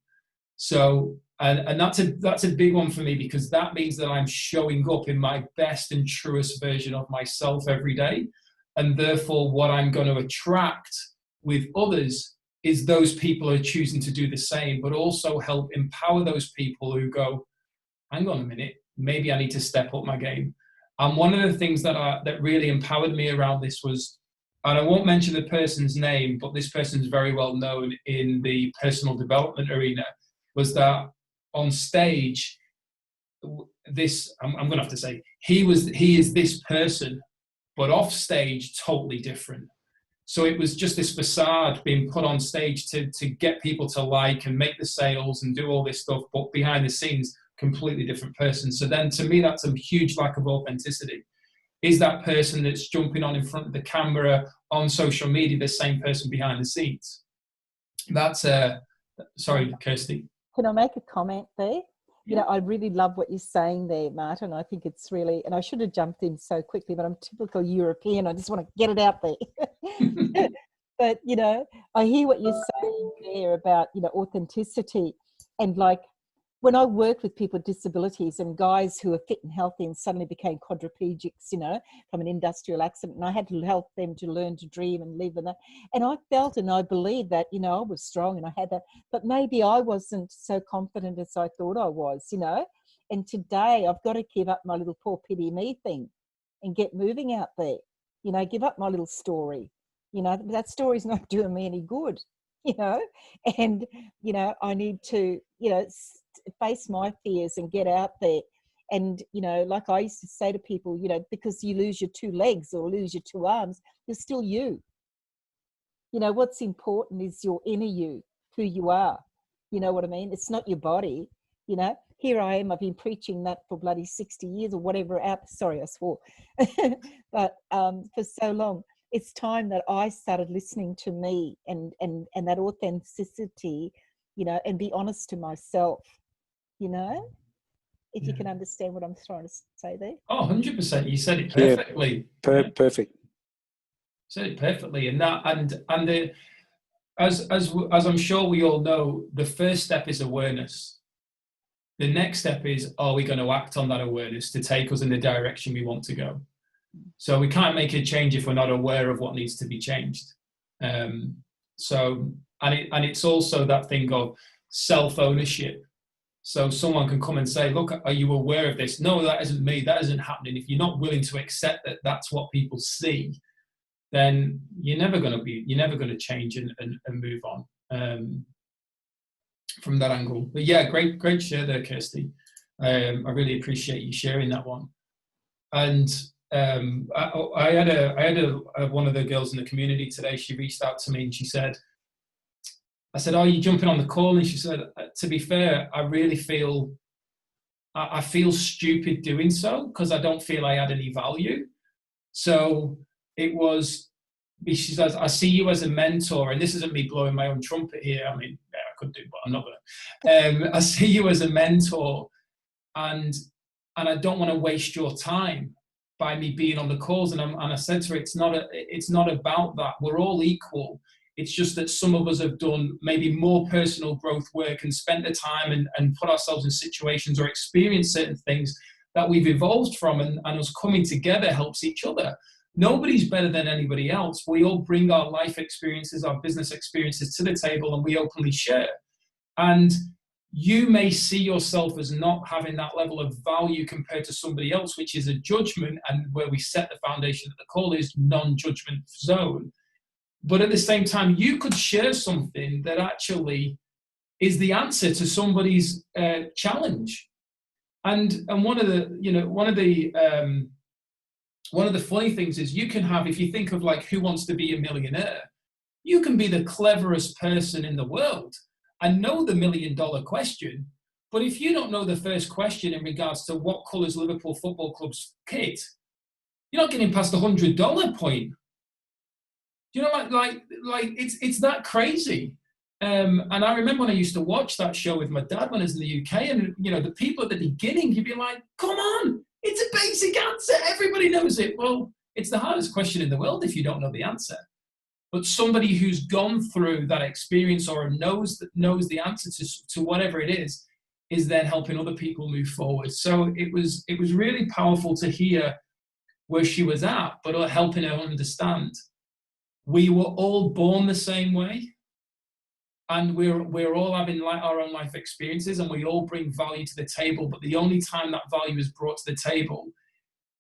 So, and that's a big one for me, because that means that I'm showing up in my best and truest version of myself every day. And therefore, what I'm going to attract with others is those people who are choosing to do the same, but also help empower those people who go, hang on a minute, maybe I need to step up my game. And one of the things that really empowered me around this was and I won't mention the person's name, but this person's very well known in the personal development arena, was that on stage, this, I'm going to have to say, he is this person, but off stage, totally different. So it was just this facade being put on stage to get people to like and make the sales and do all this stuff, but behind the scenes, completely different person. So then to me, that's a huge lack of authenticity. Is that person that's jumping on in front of the camera on social media the same person behind the scenes? That's, sorry, Kirsty. Can I make a comment there? You know, I really love what you're saying there, Martin. I think it's really, and I should have jumped in so quickly, but I'm typical European. I just want to get it out there. But, you know, I hear what you're saying there about, you know, authenticity. And like when I work with people with disabilities and guys who are fit and healthy and suddenly became quadriplegics, you know, from an industrial accident, and I had to help them to learn to dream and live and that. And I felt and I believed that, you know, I was strong and I had that, but maybe I wasn't so confident as I thought I was, you know. And today I've got to give up my little poor pity me thing and get moving out there, you know, give up my little story. You know, that story's not doing me any good, you know, and, you know, I need to, you know, face my fears and get out there. And, you know, like I used to say to people, you know, because you lose your 2 legs or lose your 2 arms, you're still you. You know, what's important is your inner you, who you are. You know what I mean? It's not your body, you know. Here I am, I've been preaching that for bloody 60 years or whatever. Sorry, I swore. But for so long. It's time that I started listening to me and that authenticity, you know, and be honest to myself, you know, if you can understand what I'm trying to say there. Oh, 100%. You said it perfectly. Yeah, perfect. Said it perfectly. And that, and the, as I'm sure we all know, the first step is awareness. The next step is, are we going to act on that awareness to take us in the direction we want to go? So we can't make a change if we're not aware of what needs to be changed. So, and it's also that thing of self-ownership. So someone can come and say, look, are you aware of this? No, that isn't me. That isn't happening. If you're not willing to accept that that's what people see, then you're never going to change and move on from that angle. But yeah, great share there, Kirsty. I really appreciate you sharing that one. And I had one of the girls in the community today. She reached out to me and she said, I said, are you jumping on the call? And she said, to be fair, I really feel, I feel stupid doing so because I don't feel I add any value. So it was, she says, I see you as a mentor, and this isn't me blowing my own trumpet here. I mean, yeah, I could do, but I'm not gonna. I see you as a mentor, and I don't want to waste your time by me being on the calls. And I said to her, it's not about that. We're all equal. It's just that some of us have done maybe more personal growth work and spent the time and put ourselves in situations or experienced certain things that we've evolved from, and us coming together helps each other. Nobody's better than anybody else. We all bring our life experiences, our business experiences to the table, and we openly share. And you may see yourself as not having that level of value compared to somebody else, which is a judgment, and where we set the foundation that the call is non-judgment zone. But at the same time, you could share something that actually is the answer to somebody's challenge. And one of the funny things is, you can have, if you think of like Who Wants to Be a Millionaire, you can be the cleverest person in the world and know the $1 million question. But if you don't know the first question in regards to what colours Liverpool Football Club's kit, you're not getting past the $100 point. Do you know, like it's that crazy. And I remember when I used to watch that show with my dad when I was in the UK, and you know, the people at the beginning, you'd be like, come on, it's a basic answer, everybody knows it. Well, it's the hardest question in the world if you don't know the answer. But somebody who's gone through that experience or knows the answer to whatever it is then helping other people move forward. So it was really powerful to hear where she was at, but helping her understand. We were all born the same way, and we're all having our own life experiences, and we all bring value to the table. But the only time that value is brought to the table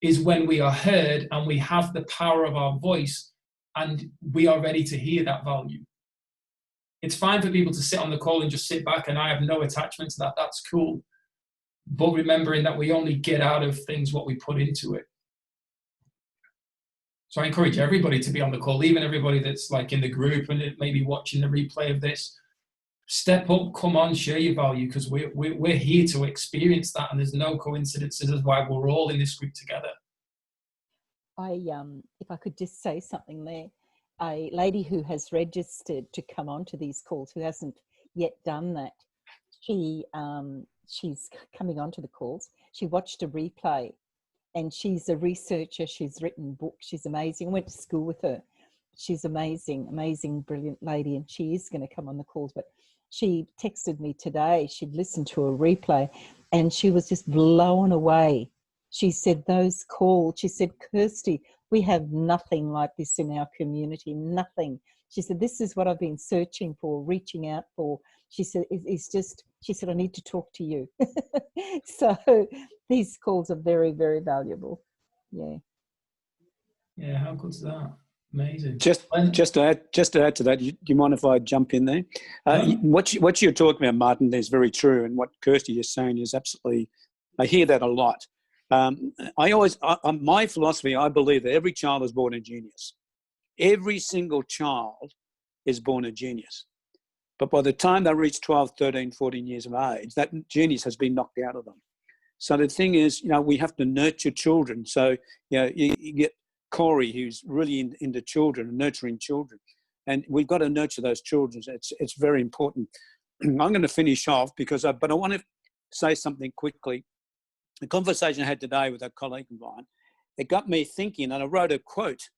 is when we are heard and we have the power of our voice and we are ready to hear that value. It's fine for people to sit on the call and just sit back and I have no attachment to that. That's cool. But remembering that we only get out of things what we put into it. So I encourage everybody to be on the call, even everybody that's like in the group and maybe watching the replay of this. Step up, come on, share your value, because we're here to experience that, and there's no coincidences as why we're all in this group together. If I could just say something there, a lady who has registered to come on to these calls, who hasn't yet done that, she's coming on to the calls. She watched a replay, and she's a researcher. She's written books. She's amazing. I went to school with her. She's amazing, brilliant lady, and she is going to come on the calls. But she texted me today. She'd listened to a replay, and she was just blown away. She said, those calls, she said, Kirsty, we have nothing like this in our community, nothing. She said, this is what I've been searching for, reaching out for. She said, she said, I need to talk to you. So these calls are very, very valuable. Yeah. Yeah, how good's that? Amazing. Just to add to that, do you mind if I jump in there? What you're talking about, Martin, is very true, and what Kirsty is saying is absolutely. I hear that a lot. My philosophy, I believe that every child is born a genius. Every single child is born a genius. But by the time they reach 12, 13, 14 years of age, that genius has been knocked out of them. So the thing is, we have to nurture children. So, you get Corey, who's really into children and nurturing children. And we've got to nurture those children. It's very important. I'm going to finish off but I want to say something quickly. The conversation I had today with a colleague of mine, it got me thinking, and I wrote a quote.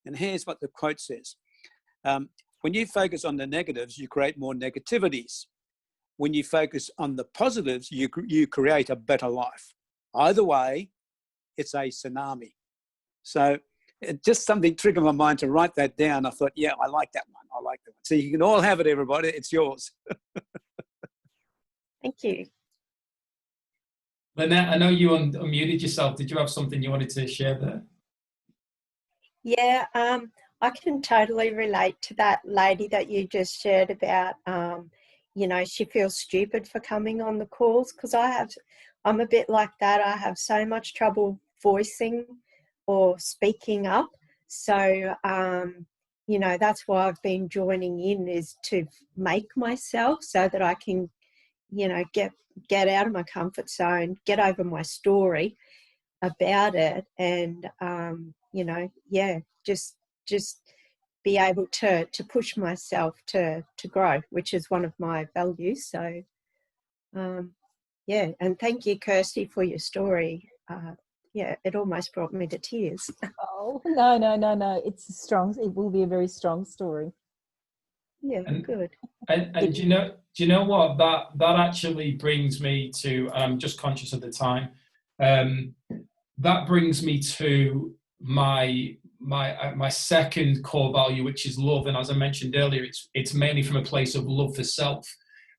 And here's what the quote says. When you focus on the negatives, you create more negativities. When you focus on the positives, you create a better life. Either way, it's a tsunami. So it just something triggered my mind to write that down. I thought, yeah, I like that one. I like that one. So you can all have it, everybody. It's yours. Thank you. Lynette, I know you unmuted yourself. Did you have something you wanted to share there? Yeah, I can totally relate to that lady that you just shared about, she feels stupid for coming on the calls, because I'm a bit like that. I have so much trouble voicing or speaking up. So, that's why I've been joining in, is to make myself so that I can, get out of my comfort zone, get over my story about it, and, just be able to push myself to grow, which is one of my values. So, and thank you, Kirsty, for your story. It almost brought me to tears. Oh, no. It will be a very strong story. Yeah, good. And do you know what? That actually brings me to, and I'm just conscious of the time, that brings me to my second core value, which is love. And as I mentioned earlier, it's mainly from a place of love for self,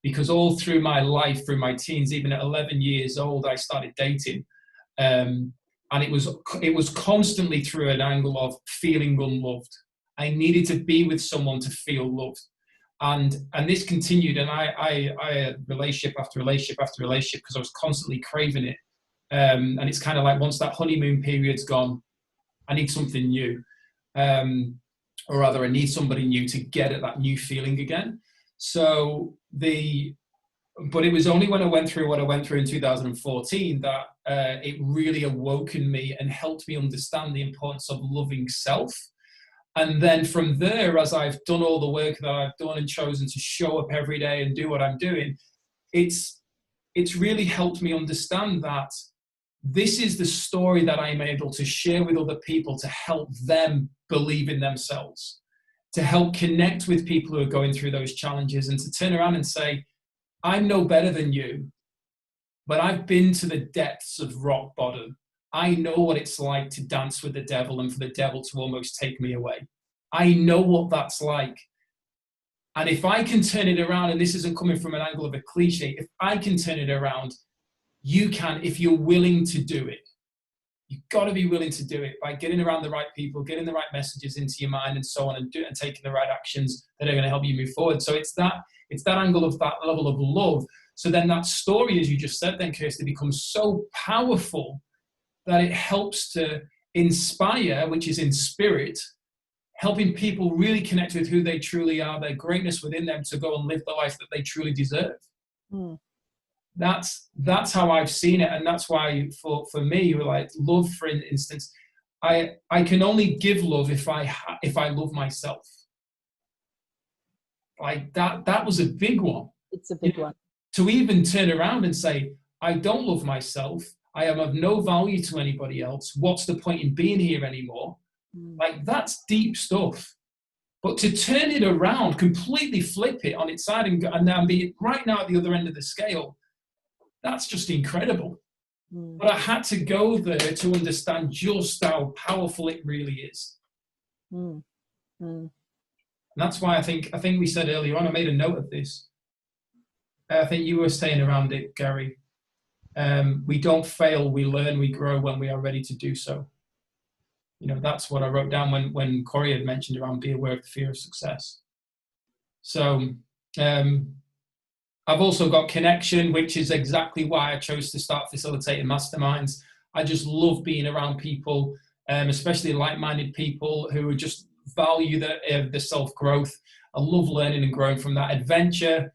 because all through my life, through my teens, even at 11 years old, I started dating. And it was constantly through an angle of feeling unloved. I needed to be with someone to feel loved. And this continued, and I had relationship after relationship after relationship, because I was constantly craving it. And it's kind of like, once that honeymoon period's gone, I need something new. Or rather, I need somebody new to get at that new feeling again. But it was only when I went through what I went through in 2014 that it really awoke in me and helped me understand the importance of loving self. And then from there, as I've done all the work that I've done and chosen to show up every day and do what I'm doing, it's really helped me understand that this is the story that I'm able to share with other people to help them believe in themselves, to help connect with people who are going through those challenges, and to turn around and say, I'm no better than you, but I've been to the depths of rock bottom. I know what it's like to dance with the devil and for the devil to almost take me away. I know what that's like. And if I can turn it around, and this isn't coming from an angle of a cliche, if I can turn it around, you can, if you're willing to do it. You've got to be willing to do it by getting around the right people, getting the right messages into your mind and so on, and taking the right actions that are going to help you move forward. So it's that angle of that level of love. So then that story, as you just said then, Kirsty, becomes so powerful that it helps to inspire, which is in spirit, helping people really connect with who they truly are, their greatness within them, to go and live the life that they truly deserve. Mm. That's how I've seen it, and that's why for me, like love, for instance, I can only give love if I love myself. Like that was a big one. It's a big one. To even turn around and say, I don't love myself, I am of no value to anybody else, what's the point in being here anymore? Like, that's deep stuff. But to turn it around, completely flip it on its side and now be right now at the other end of the scale, that's just incredible. But I had to go there to understand just how powerful it really is. And that's why I think we said earlier on, I made a note of this. I think you were saying around it, Gary, we don't fail, we learn, we grow when we are ready to do so. You know, that's what I wrote down when Corey had mentioned around be aware of the fear of success. So I've also got connection, which is exactly why I chose to start facilitating masterminds. I just love being around people, especially like-minded people who just value the self-growth. I love learning and growing from that. Adventure,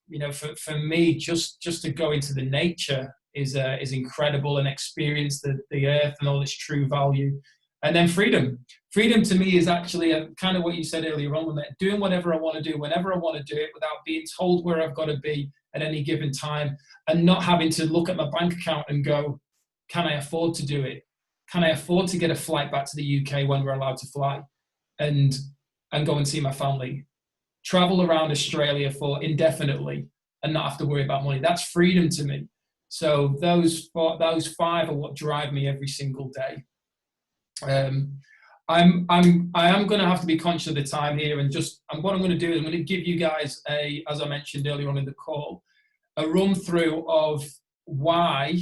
you know, for me, just to go into the nature is incredible, and experience the earth and all its true value. And then freedom. Freedom to me is actually kind of what you said earlier on, doing whatever I want to do, whenever I want to do it, without being told where I've got to be at any given time, and not having to look at my bank account and go, can I afford to do it? Can I afford to get a flight back to the UK when we're allowed to fly and go and see my family? Travel around Australia for indefinitely and not have to worry about money. That's freedom to me. So those five are what drive me every single day. I am going to have to be conscious of the time here, and what I'm going to do is I'm going to give you guys as I mentioned earlier on in the call, a run through of why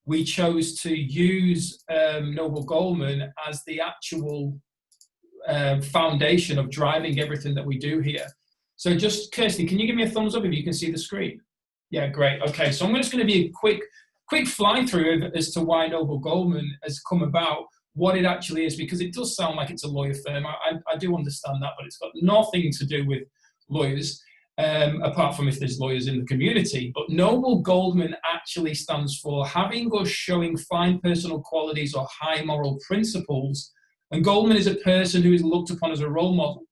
we chose to use Noble Goldman as the actual foundation of driving everything that we do here. So just, Kirsty, can you give me a thumbs up if you can see the screen? Yeah, great. Okay, so I'm just going to be a quick fly through as to why Noble Goldman has come about, what it actually is, because it does sound like it's a lawyer firm. I do understand that, but it's got nothing to do with lawyers, apart from if there's lawyers in the community. But Noble Goldman actually stands for having or showing fine personal qualities or high moral principles. And Goldman is a person who is looked upon as a role model.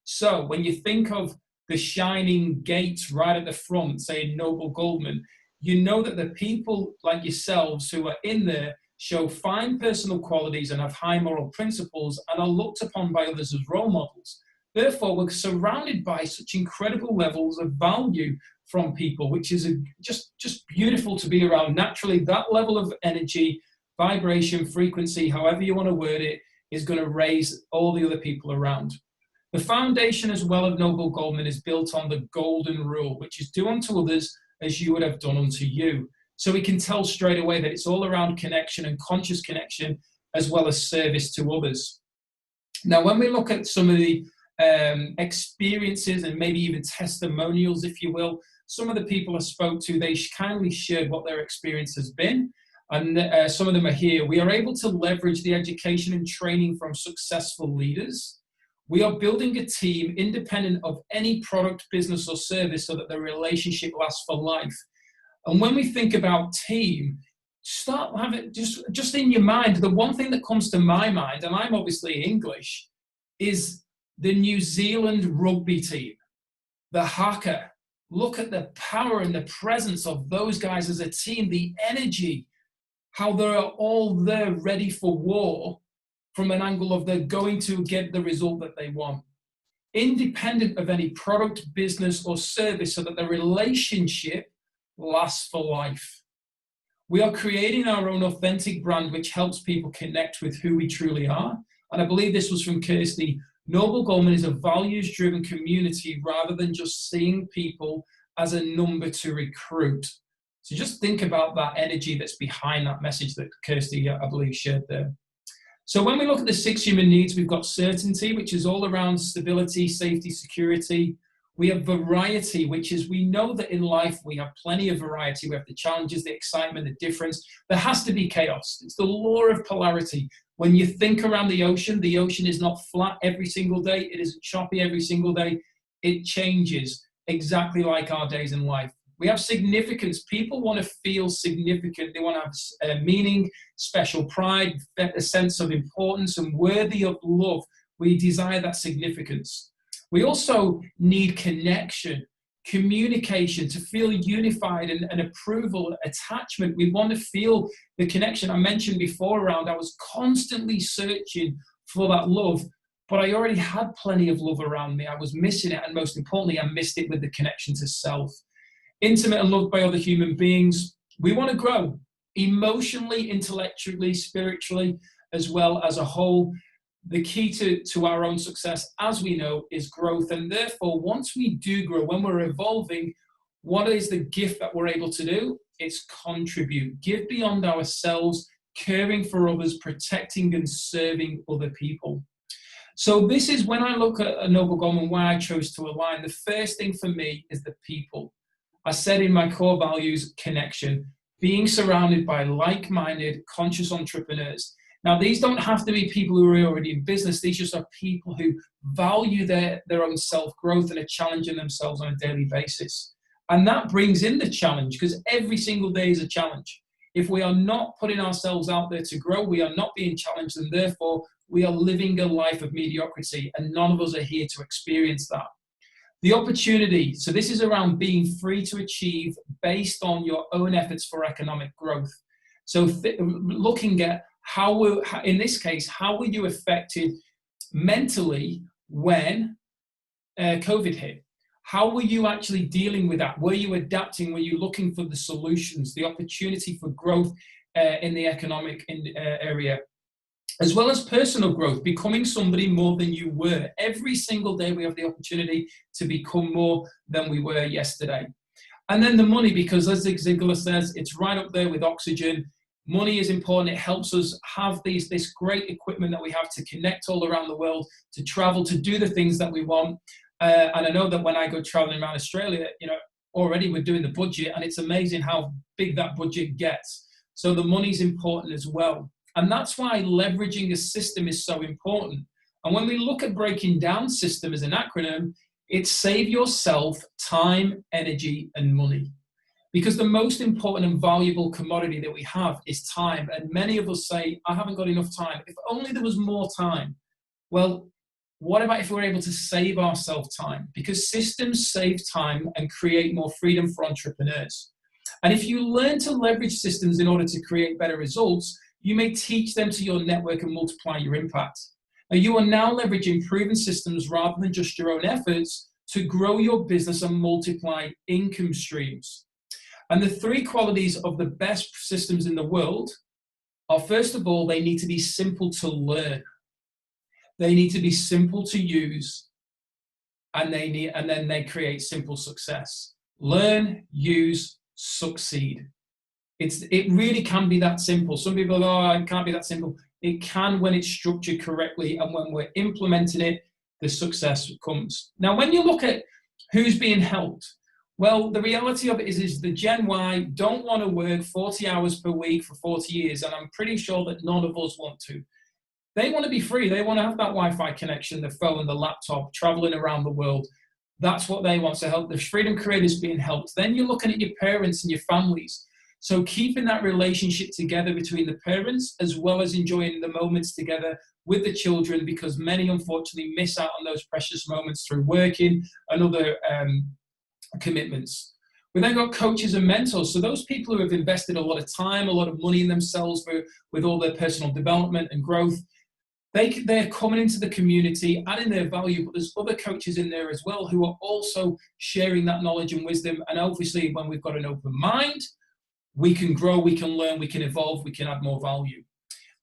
So when you think of the shining gates right at the front saying Noble Goldman, you know that the people like yourselves who are in there show fine personal qualities and have high moral principles and are looked upon by others as role models. Therefore, we're surrounded by such incredible levels of value from people, which is just beautiful to be around. Naturally, that level of energy, vibration, frequency, however you want to word it, is going to raise all the other people around. The foundation as well of Noble Goldman is built on the golden rule, which is do unto others as you would have done unto you. So we can tell straight away that it's all around connection and conscious connection, as well as service to others. Now, when we look at some of the experiences and maybe even testimonials, if you will, some of the people I spoke to, they kindly shared what their experience has been. And some of them are here. We are able to leverage the education and training from successful leaders. We are building a team independent of any product, business, or service so that the relationship lasts for life. And when we think about team, start having just in your mind, the one thing that comes to my mind, and I'm obviously English, is the New Zealand rugby team, the haka. Look at the power and the presence of those guys as a team, the energy, how they're all there ready for war from an angle of they're going to get the result that they want, independent of any product, business, or service, so that the relationship lasts for life. We are creating our own authentic brand, which helps people connect with who we truly are. And I believe this was from Kirsty. Noble Goldman is a values-driven community rather than just seeing people as a number to recruit. So just think about that energy that's behind that message that Kirsty, I believe, shared there. So when we look at the 6 human needs, we've got certainty, which is all around stability, safety, security. We have variety, which is we know that in life we have plenty of variety. We have the challenges, the excitement, the difference. There has to be chaos. It's the law of polarity. When you think around the ocean is not flat every single day. It isn't choppy every single day. It changes exactly like our days in life. We have significance. People want to feel significant. They want to have meaning, special pride, a sense of importance and worthy of love. We desire that significance. We also need connection, communication, to feel unified and approval, attachment. We want to feel the connection. I mentioned before around I was constantly searching for that love, but I already had plenty of love around me. I was missing it, and most importantly, I missed it with the connection to self. Intimate and loved by other human beings. We want to grow emotionally, intellectually, spiritually, as well as a whole. The key to our own success, as we know, is growth. And therefore, once we do grow, when we're evolving, what is the gift that we're able to do? It's contribute, give beyond ourselves, caring for others, protecting and serving other people. So this is when I look at a noble goal and why I chose to align. The first thing for me is the people. I said in my core values, connection, being surrounded by like-minded, conscious entrepreneurs. Now, these don't have to be people who are already in business. These just are people who value their own self-growth and are challenging themselves on a daily basis. And that brings in the challenge, because every single day is a challenge. If we are not putting ourselves out there to grow, we are not being challenged, and therefore we are living a life of mediocrity, and none of us are here to experience that. The opportunity, so this is around being free to achieve based on your own efforts for economic growth. So looking at in this case, how were you affected mentally when COVID hit? How were you actually dealing with that? Were you adapting? Were you looking for the solutions, the opportunity for growth in the economic area? As well as personal growth, becoming somebody more than you were. Every single day we have the opportunity to become more than we were yesterday. And then the money, because as Zig Ziglar says, it's right up there with oxygen. Money is important. It helps us have this great equipment that we have to connect all around the world, to travel, to do the things that we want. And I know that when I go traveling around Australia, already we're doing the budget, and it's amazing how big that budget gets. So the money's important as well. And that's why leveraging a system is so important. And when we look at breaking down system as an acronym, it's save yourself time, energy, and money. Because the most important and valuable commodity that we have is time. And many of us say, I haven't got enough time. If only there was more time. Well, what about if we're able to save ourselves time? Because systems save time and create more freedom for entrepreneurs. And if you learn to leverage systems in order to create better results, you may teach them to your network and multiply your impact. Now, you are now leveraging proven systems rather than just your own efforts to grow your business and multiply income streams. And the 3 qualities of the best systems in the world are, first of all, they need to be simple to learn. They need to be simple to use, and then they create simple success. Learn, use, succeed. It really can be that simple. Some people go, it can't be that simple. It can when it's structured correctly, and when we're implementing it, the success comes. Now, when you look at who's being helped, well, the reality of it is the Gen Y don't want to work 40 hours per week for 40 years, and I'm pretty sure that none of us want to. They want to be free. They want to have that Wi-Fi connection, the phone, the laptop, traveling around the world. That's what they want to help. The freedom creators being helped. Then you're looking at your parents and your families. So keeping that relationship together between the parents, as well as enjoying the moments together with the children, because many unfortunately miss out on those precious moments through working and other commitments. We then got coaches and mentors. So those people who have invested a lot of time, a lot of money in themselves with all their personal development and growth, they're coming into the community, adding their value, but there's other coaches in there as well who are also sharing that knowledge and wisdom. And obviously, when we've got an open mind, we can grow, we can learn, we can evolve, we can add more value.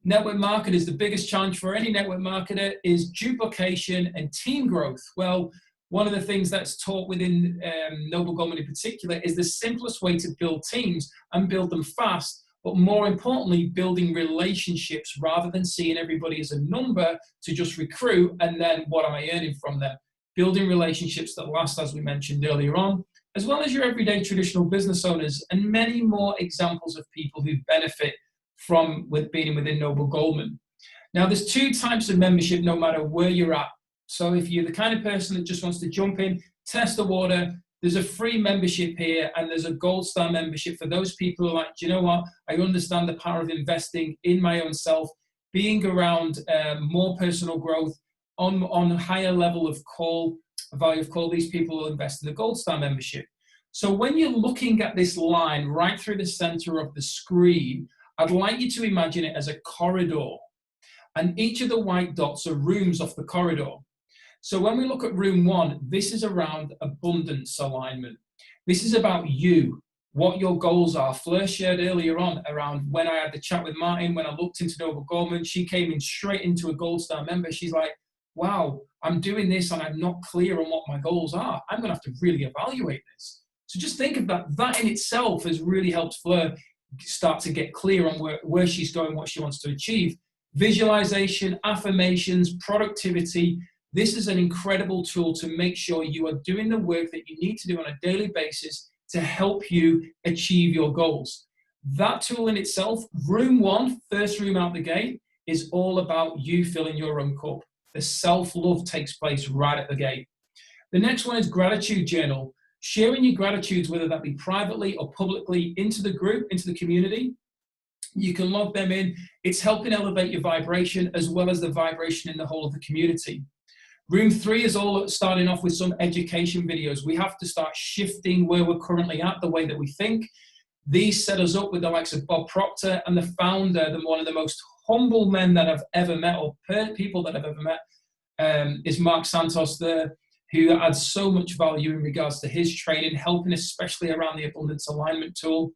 Network marketers, the biggest challenge for any network marketer is duplication and team growth. Well, one of the things that's taught within Noble Goldman in particular is the simplest way to build teams and build them fast, but more importantly, building relationships rather than seeing everybody as a number to just recruit and then what am I earning from them? Building relationships that last, as we mentioned earlier on, as well as your everyday traditional business owners, and many more examples of people who benefit from being within Noble Goldman. Now, there's two types of membership no matter where you're at. So if you're the kind of person that just wants to jump in, test the water, there's a free membership here, and there's a Gold Star membership for those people who are like, do you know what? I understand the power of investing in my own self, being around more personal growth on a higher level of value of call. These people will invest in the Gold Star membership. So when you're looking at this line right through the center of the screen, I'd like you to imagine it as a corridor. And each of the white dots are rooms off the corridor. So when we look at room 1, this is around abundance alignment. This is about you, what your goals are. Fleur shared earlier on around when I had the chat with Martin, when I looked into Noble Goldman, she came in straight into a Gold Star member. She's like, wow, I'm doing this and I'm not clear on what my goals are. I'm going to have to really evaluate this. So just think of that. That in itself has really helped Fleur start to get clear on where she's going, what she wants to achieve. Visualization, affirmations, productivity. This is an incredible tool to make sure you are doing the work that you need to do on a daily basis to help you achieve your goals. That tool in itself, room 1, first room out the gate, is all about you filling your own cup. The self-love takes place right at the gate. The next one is gratitude journal. Sharing your gratitudes, whether that be privately or publicly, into the group, into the community. You can log them in. It's helping elevate your vibration as well as the vibration in the whole of the community. Room 3 is all starting off with some education videos. We have to start shifting where we're currently at, the way that we think. These set us up with the likes of Bob Proctor and the founder, one of the most humble men that I've ever met, or people that I've ever met, is Mark Santos there, who adds so much value in regards to his training, helping especially around the abundance alignment tool.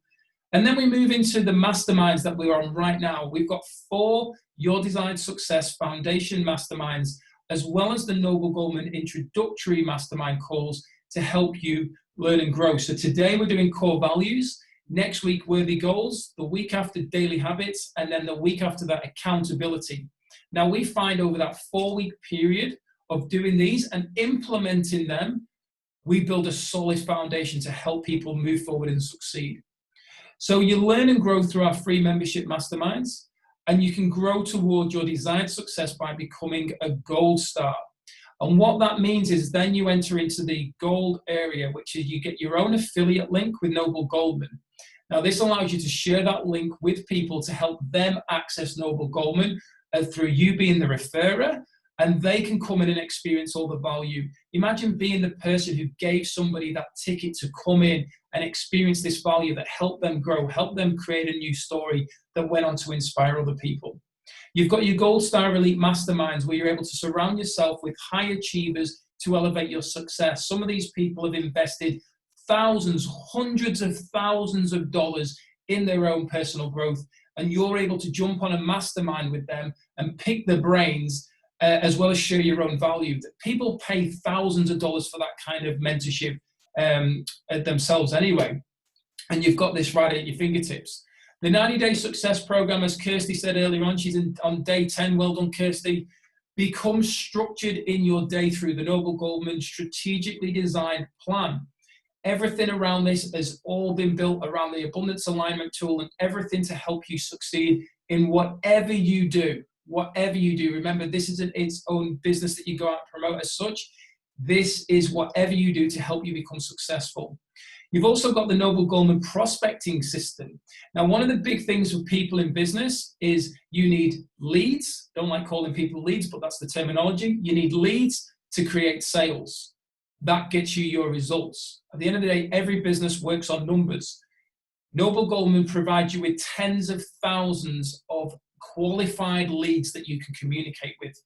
And then we move into the masterminds that we're on right now. We've got 4 Your Desired Success Foundation masterminds, as well as the Noble Goldman introductory mastermind calls to help you learn and grow. So today we're doing core values, next week worthy goals, the week after daily habits, and then the week after that accountability. Now we find over that 4-week period of doing these and implementing them, we build a solid foundation to help people move forward and succeed. So you learn and grow through our free membership masterminds, and you can grow toward your desired success by becoming a Gold Star. And what that means is then you enter into the gold area, which is you get your own affiliate link with Noble Goldman. Now this allows you to share that link with people to help them access Noble Goldman through you being the referrer, and they can come in and experience all the value. Imagine being the person who gave somebody that ticket to come in and experience this value that helped them grow, helped them create a new story that went on to inspire other people. You've got your Gold Star Elite Masterminds, where you're able to surround yourself with high achievers to elevate your success. Some of these people have invested thousands, hundreds of thousands of dollars in their own personal growth, and you're able to jump on a mastermind with them and pick their brains, as well as share your own value. People pay thousands of dollars for that kind of mentorship themselves anyway. And you've got this right at your fingertips. The 90-day success program, as Kirsty said earlier on, she's on day 10. Well done, Kirsty. Become structured in your day through the Noble Goldman strategically designed plan. Everything around this has all been built around the abundance alignment tool, and everything to help you succeed in whatever you do. Whatever you do, remember, this isn't its own business that you go out and promote as such. This is whatever you do to help you become successful. You've also got the Noble Goldman prospecting system. Now, one of the big things for people in business is you need leads. Don't like calling people leads, but that's the terminology. You need leads to create sales. That gets you your results. At the end of the day, every business works on numbers. Noble Goldman provides you with tens of thousands of qualified leads that you can communicate with,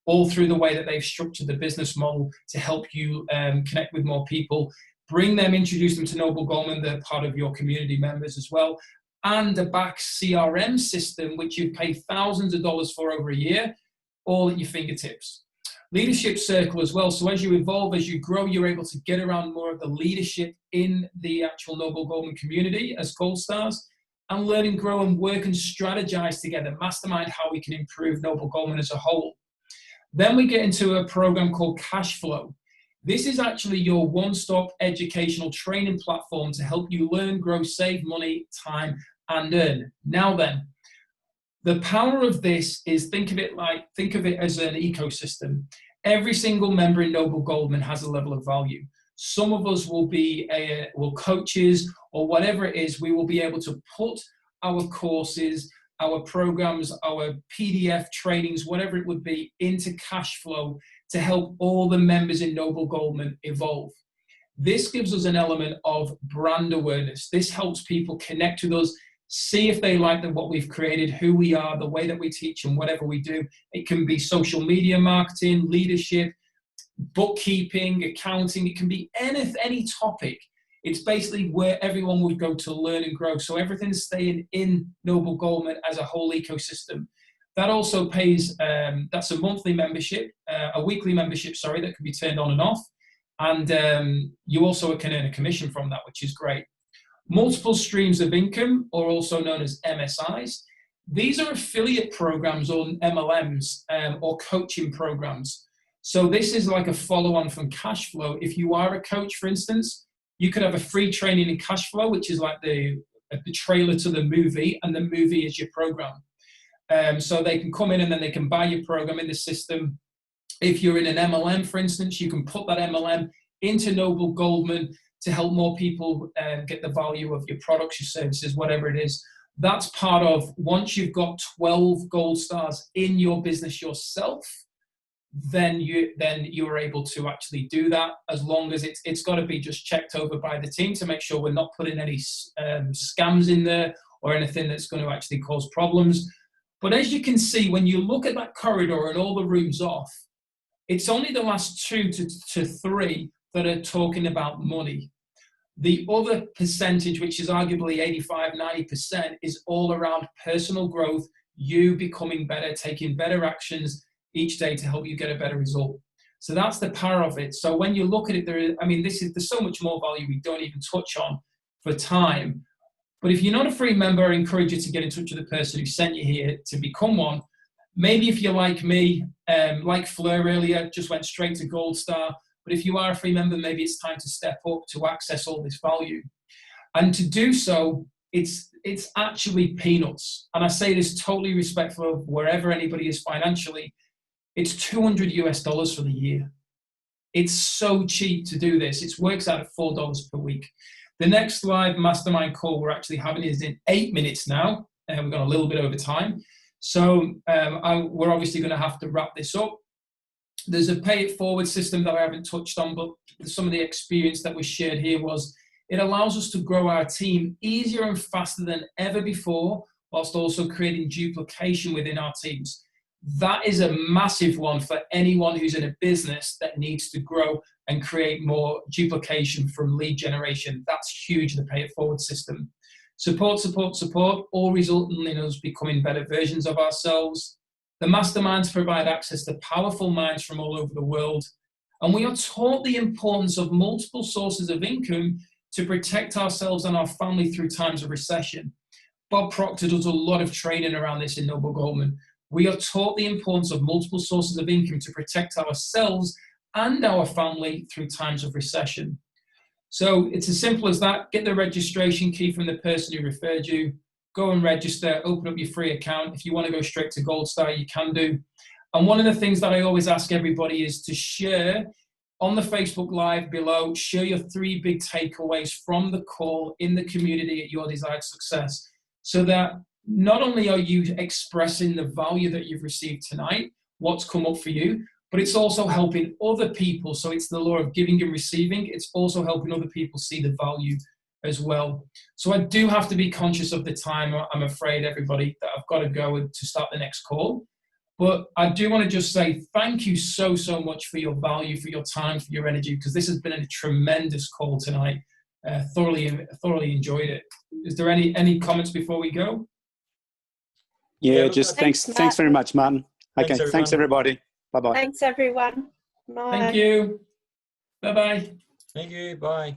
all through the way that they've structured the business model to help you connect with more people, bring them, introduce them to Noble Goldman. They're part of your community members as well, and a back CRM system, which you pay thousands of dollars for over a year, all at your fingertips. leadership circle as well. So as you evolve, as you grow, you're able to get around more of the leadership in the actual Noble Goldman community as Gold Stars, and learn and grow and work and strategize together, mastermind how we can improve Noble Goldman as a whole. Then we get into a program called Cash Flow. This is actually your one-stop educational training platform to help you learn, grow, save money, time, and earn. Now then, the power of this is think of it as an ecosystem. Every single member in Noble Goldman has a level of value. Some of us will be coaches or whatever it is. We will be able to put our courses, our programs, our PDF trainings, whatever it would be, into Cash Flow to help all the members in Noble Goldman evolve. This gives us an element of brand awareness. This helps people connect with us, see if they like what we've created, who we are, the way that we teach, and whatever we do. It can be social media marketing, leadership, bookkeeping, accounting. It can be any topic. It's basically where everyone would go to learn and grow. So everything's staying in Noble Goldman as a whole ecosystem. That also pays, that's a monthly membership, a weekly membership, sorry, that can be turned on and off. And you also can earn a commission from that, which is great. Multiple streams of income, or also known as MSIs. These are affiliate programs or MLMs or coaching programs. So this is like a follow-on from Cash Flow. If you are a coach, for instance, you could have a free training in Cash Flow, which is like the trailer to the movie, and the movie is your program. So they can come in and then they can buy your program in the system. If you're in an MLM, for instance, you can put that MLM into Noble Goldman to help more people get the value of your products, your services, whatever it is. That's part of, once you've got 12 gold stars in your business yourself, then you're able to actually do that, as long as it's got to be just checked over by the team to make sure we're not putting any scams in there or anything that's going to actually cause problems. But as you can see, when you look at that corridor and all the rooms off, it's only the last 2 to 3 that are talking about money. The other percentage, which is arguably 85–90%, is all around personal growth, you becoming better, taking better actions each day to help you get a better result. So that's the power of it. So when you look at it, there's so much more value we don't even touch on for time. But if you're not a free member, I encourage you to get in touch with the person who sent you here to become one. Maybe if you're like me, like Fleur earlier, just went straight to Gold Star. But if you are a free member, maybe it's time to step up to access all this value. And to do so, it's actually peanuts. And I say this totally respectful of wherever anybody is financially. It's $200 for the year. It's so cheap to do this. It works out at $4 per week. The next live mastermind call we're actually having is in 8 minutes now, and we've got a little bit over time. So we're obviously going to have to wrap this up. There's a pay it forward system that I haven't touched on, but some of the experience that was shared here was it allows us to grow our team easier and faster than ever before, whilst also creating duplication within our teams. That is a massive one for anyone who's in a business that needs to grow and create more duplication from lead generation. That's huge, the pay it forward system. Support, all resulting in us becoming better versions of ourselves. The masterminds provide access to powerful minds from all over the world. And we are taught the importance of multiple sources of income to protect ourselves and our family through times of recession. Bob Proctor does a lot of training around this in Noble Goldman. We are taught the importance of multiple sources of income to protect ourselves and our family through times of recession. So it's as simple as that. Get the registration key from the person who referred you. Go and register, open up your free account. If you want to go straight to Gold Star, you can do. And one of the things that I always ask everybody is to share on the Facebook Live below, share your 3 big takeaways from the call in the community at Your Desired Success, so that not only are you expressing the value that you've received tonight, what's come up for you, but it's also helping other people. So it's the law of giving and receiving. It's also helping other people see the value as well. So I do have to be conscious of the time, I'm afraid, everybody, that I've got to go to start the next call. But I do want to just say thank you so much for your value, for your time, for your energy, because this has been a tremendous call tonight. Thoroughly enjoyed it. Is there any comments before we go? Yeah, just thanks very much, Martin. Okay, thanks everybody. Bye-bye. Thanks, everyone. Bye. Thank you. Bye-bye. Thank you. Bye.